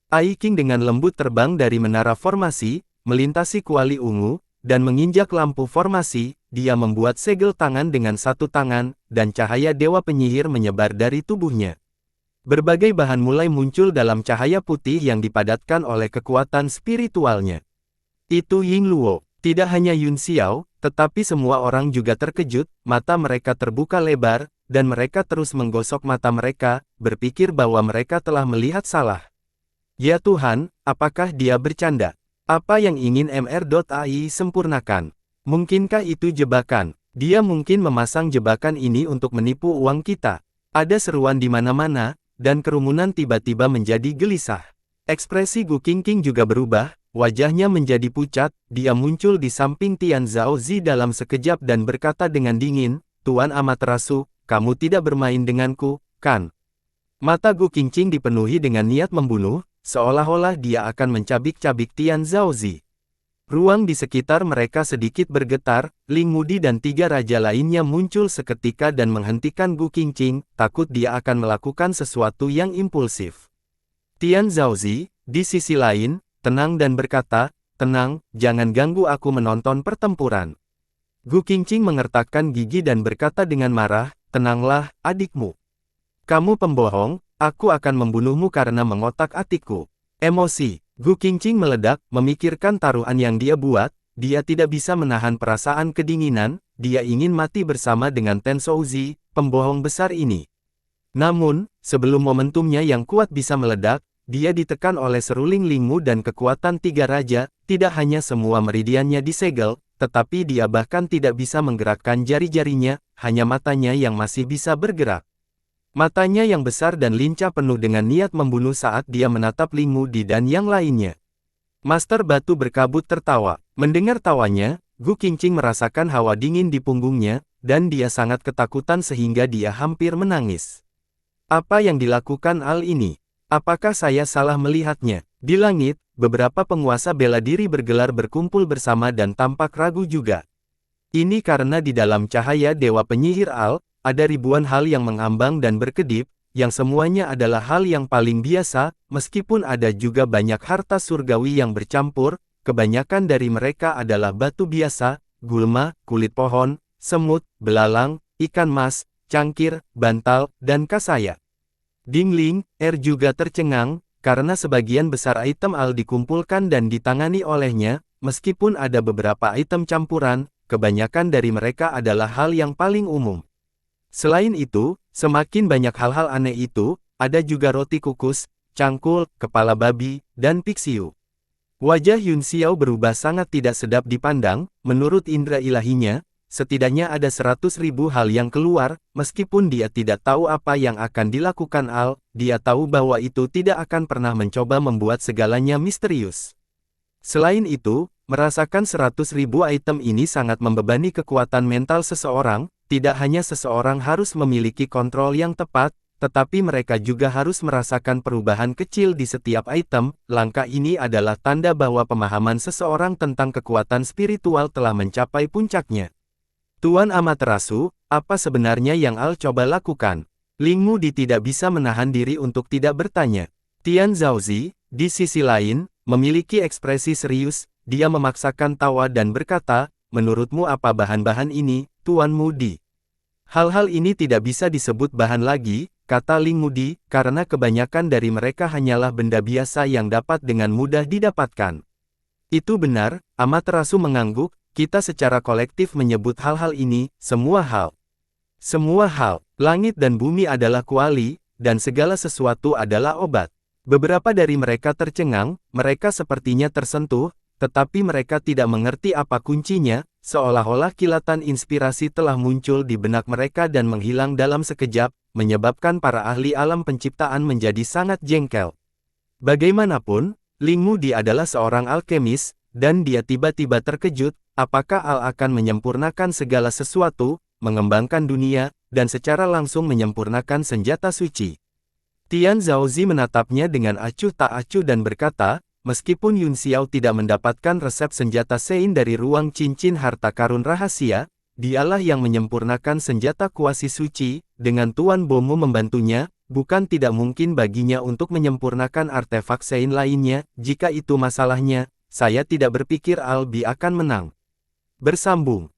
Ai King dengan lembut terbang dari menara formasi, melintasi kuali ungu, dan menginjak lampu formasi. Dia membuat segel tangan dengan satu tangan, dan cahaya dewa penyihir menyebar dari tubuhnya. Berbagai bahan mulai muncul dalam cahaya putih yang dipadatkan oleh kekuatan spiritualnya. Itu Ying Luo. Tidak hanya Yun Xiao, tetapi semua orang juga terkejut, mata mereka terbuka lebar, dan mereka terus menggosok mata mereka, berpikir bahwa mereka telah melihat salah. Ya Tuhan, apakah dia bercanda? Apa yang ingin MR.ai sempurnakan? Mungkinkah itu jebakan? Dia mungkin memasang jebakan ini untuk menipu uang kita. Ada seruan di mana-mana, dan kerumunan tiba-tiba menjadi gelisah. Ekspresi Gu Qingqing juga berubah, wajahnya menjadi pucat, dia muncul di samping Tian Zhaozi dalam sekejap dan berkata dengan dingin, Tuan Amaterasu, kamu tidak bermain denganku, kan? Mata Gu Qingqing dipenuhi dengan niat membunuh, seolah-olah dia akan mencabik-cabik Tian Zhaozi. Ruang di sekitar mereka sedikit bergetar, Ling Mudi dan tiga raja lainnya muncul seketika dan menghentikan Gu Qingqing, takut dia akan melakukan sesuatu yang impulsif. Tian Zhaozi, di sisi lain, tenang dan berkata, tenang, jangan ganggu aku menonton pertempuran. Gu Qingqing mengertakkan gigi dan berkata dengan marah, tenanglah, adikmu. Kamu pembohong, aku akan membunuhmu karena mengotak-atikku. Emosi, Gu Qingqing meledak, memikirkan taruhan yang dia buat, dia tidak bisa menahan perasaan kedinginan, dia ingin mati bersama dengan Ten Shouzi, pembohong besar ini. Namun, sebelum momentumnya yang kuat bisa meledak, dia ditekan oleh seruling Lingmu dan kekuatan tiga raja, tidak hanya semua meridiannya disegel, tetapi dia bahkan tidak bisa menggerakkan jari-jarinya, hanya matanya yang masih bisa bergerak. Matanya yang besar dan lincah penuh dengan niat membunuh saat dia menatap Ling Mudi dan yang lainnya. Master Batu berkabut tertawa. Mendengar tawanya, Gu Qingqing merasakan hawa dingin di punggungnya, dan dia sangat ketakutan sehingga dia hampir menangis. Apa yang dilakukan Al ini? Apakah saya salah melihatnya? Di langit, beberapa penguasa bela diri bergelar berkumpul bersama dan tampak ragu juga. Ini karena di dalam cahaya Dewa Penyihir Al, ada ribuan hal yang mengambang dan berkedip, yang semuanya adalah hal yang paling biasa, meskipun ada juga banyak harta surgawi yang bercampur, kebanyakan dari mereka adalah batu biasa, gulma, kulit pohon, semut, belalang, ikan mas, cangkir, bantal, dan kasaya. Dingling, juga tercengang, karena sebagian besar item Al dikumpulkan dan ditangani olehnya, meskipun ada beberapa item campuran, kebanyakan dari mereka adalah hal yang paling umum. Selain itu, semakin banyak hal-hal aneh itu, ada juga roti kukus, cangkul, kepala babi, dan piksiu. Wajah Yun Xiao berubah sangat tidak sedap dipandang, menurut indera ilahinya, setidaknya ada 100.000 hal yang keluar, meskipun dia tidak tahu apa yang akan dilakukan Al, dia tahu bahwa itu tidak akan pernah mencoba membuat segalanya misterius. Selain itu, merasakan 100.000 item ini sangat membebani kekuatan mental seseorang, tidak hanya seseorang harus memiliki kontrol yang tepat, tetapi mereka juga harus merasakan perubahan kecil di setiap item. Langkah ini adalah tanda bahwa pemahaman seseorang tentang kekuatan spiritual telah mencapai puncaknya. Tuan Amaterasu, apa sebenarnya yang Al coba lakukan? Ling Mudi tidak bisa menahan diri untuk tidak bertanya. Tian Zhaozi, di sisi lain, memiliki ekspresi serius, dia memaksakan tawa dan berkata, menurutmu apa bahan-bahan ini, Tuan Mudi? Hal-hal ini tidak bisa disebut bahan lagi, kata Ling Mudi, karena kebanyakan dari mereka hanyalah benda biasa yang dapat dengan mudah didapatkan. Itu benar, Amaterasu mengangguk. Kita secara kolektif menyebut hal-hal ini, semua hal. Semua hal, langit dan bumi adalah kuali, dan segala sesuatu adalah obat. Beberapa dari mereka tercengang, mereka sepertinya tersentuh, tetapi mereka tidak mengerti apa kuncinya, seolah-olah kilatan inspirasi telah muncul di benak mereka dan menghilang dalam sekejap, menyebabkan para ahli alam penciptaan menjadi sangat jengkel. Bagaimanapun, Ling Mudi adalah seorang alkemis, dan dia tiba-tiba terkejut, apakah Al akan menyempurnakan segala sesuatu, mengembangkan dunia, dan secara langsung menyempurnakan senjata suci. Tian Zhaozi menatapnya dengan acuh tak acuh dan berkata, Meskipun Yun Xiao tidak mendapatkan resep senjata Sein dari ruang cincin harta karun rahasia, dialah yang menyempurnakan senjata kuasi suci, dengan Tuan Bomu membantunya, bukan tidak mungkin baginya untuk menyempurnakan artefak Sein lainnya. Jika itu masalahnya, saya tidak berpikir Albi akan menang. Bersambung.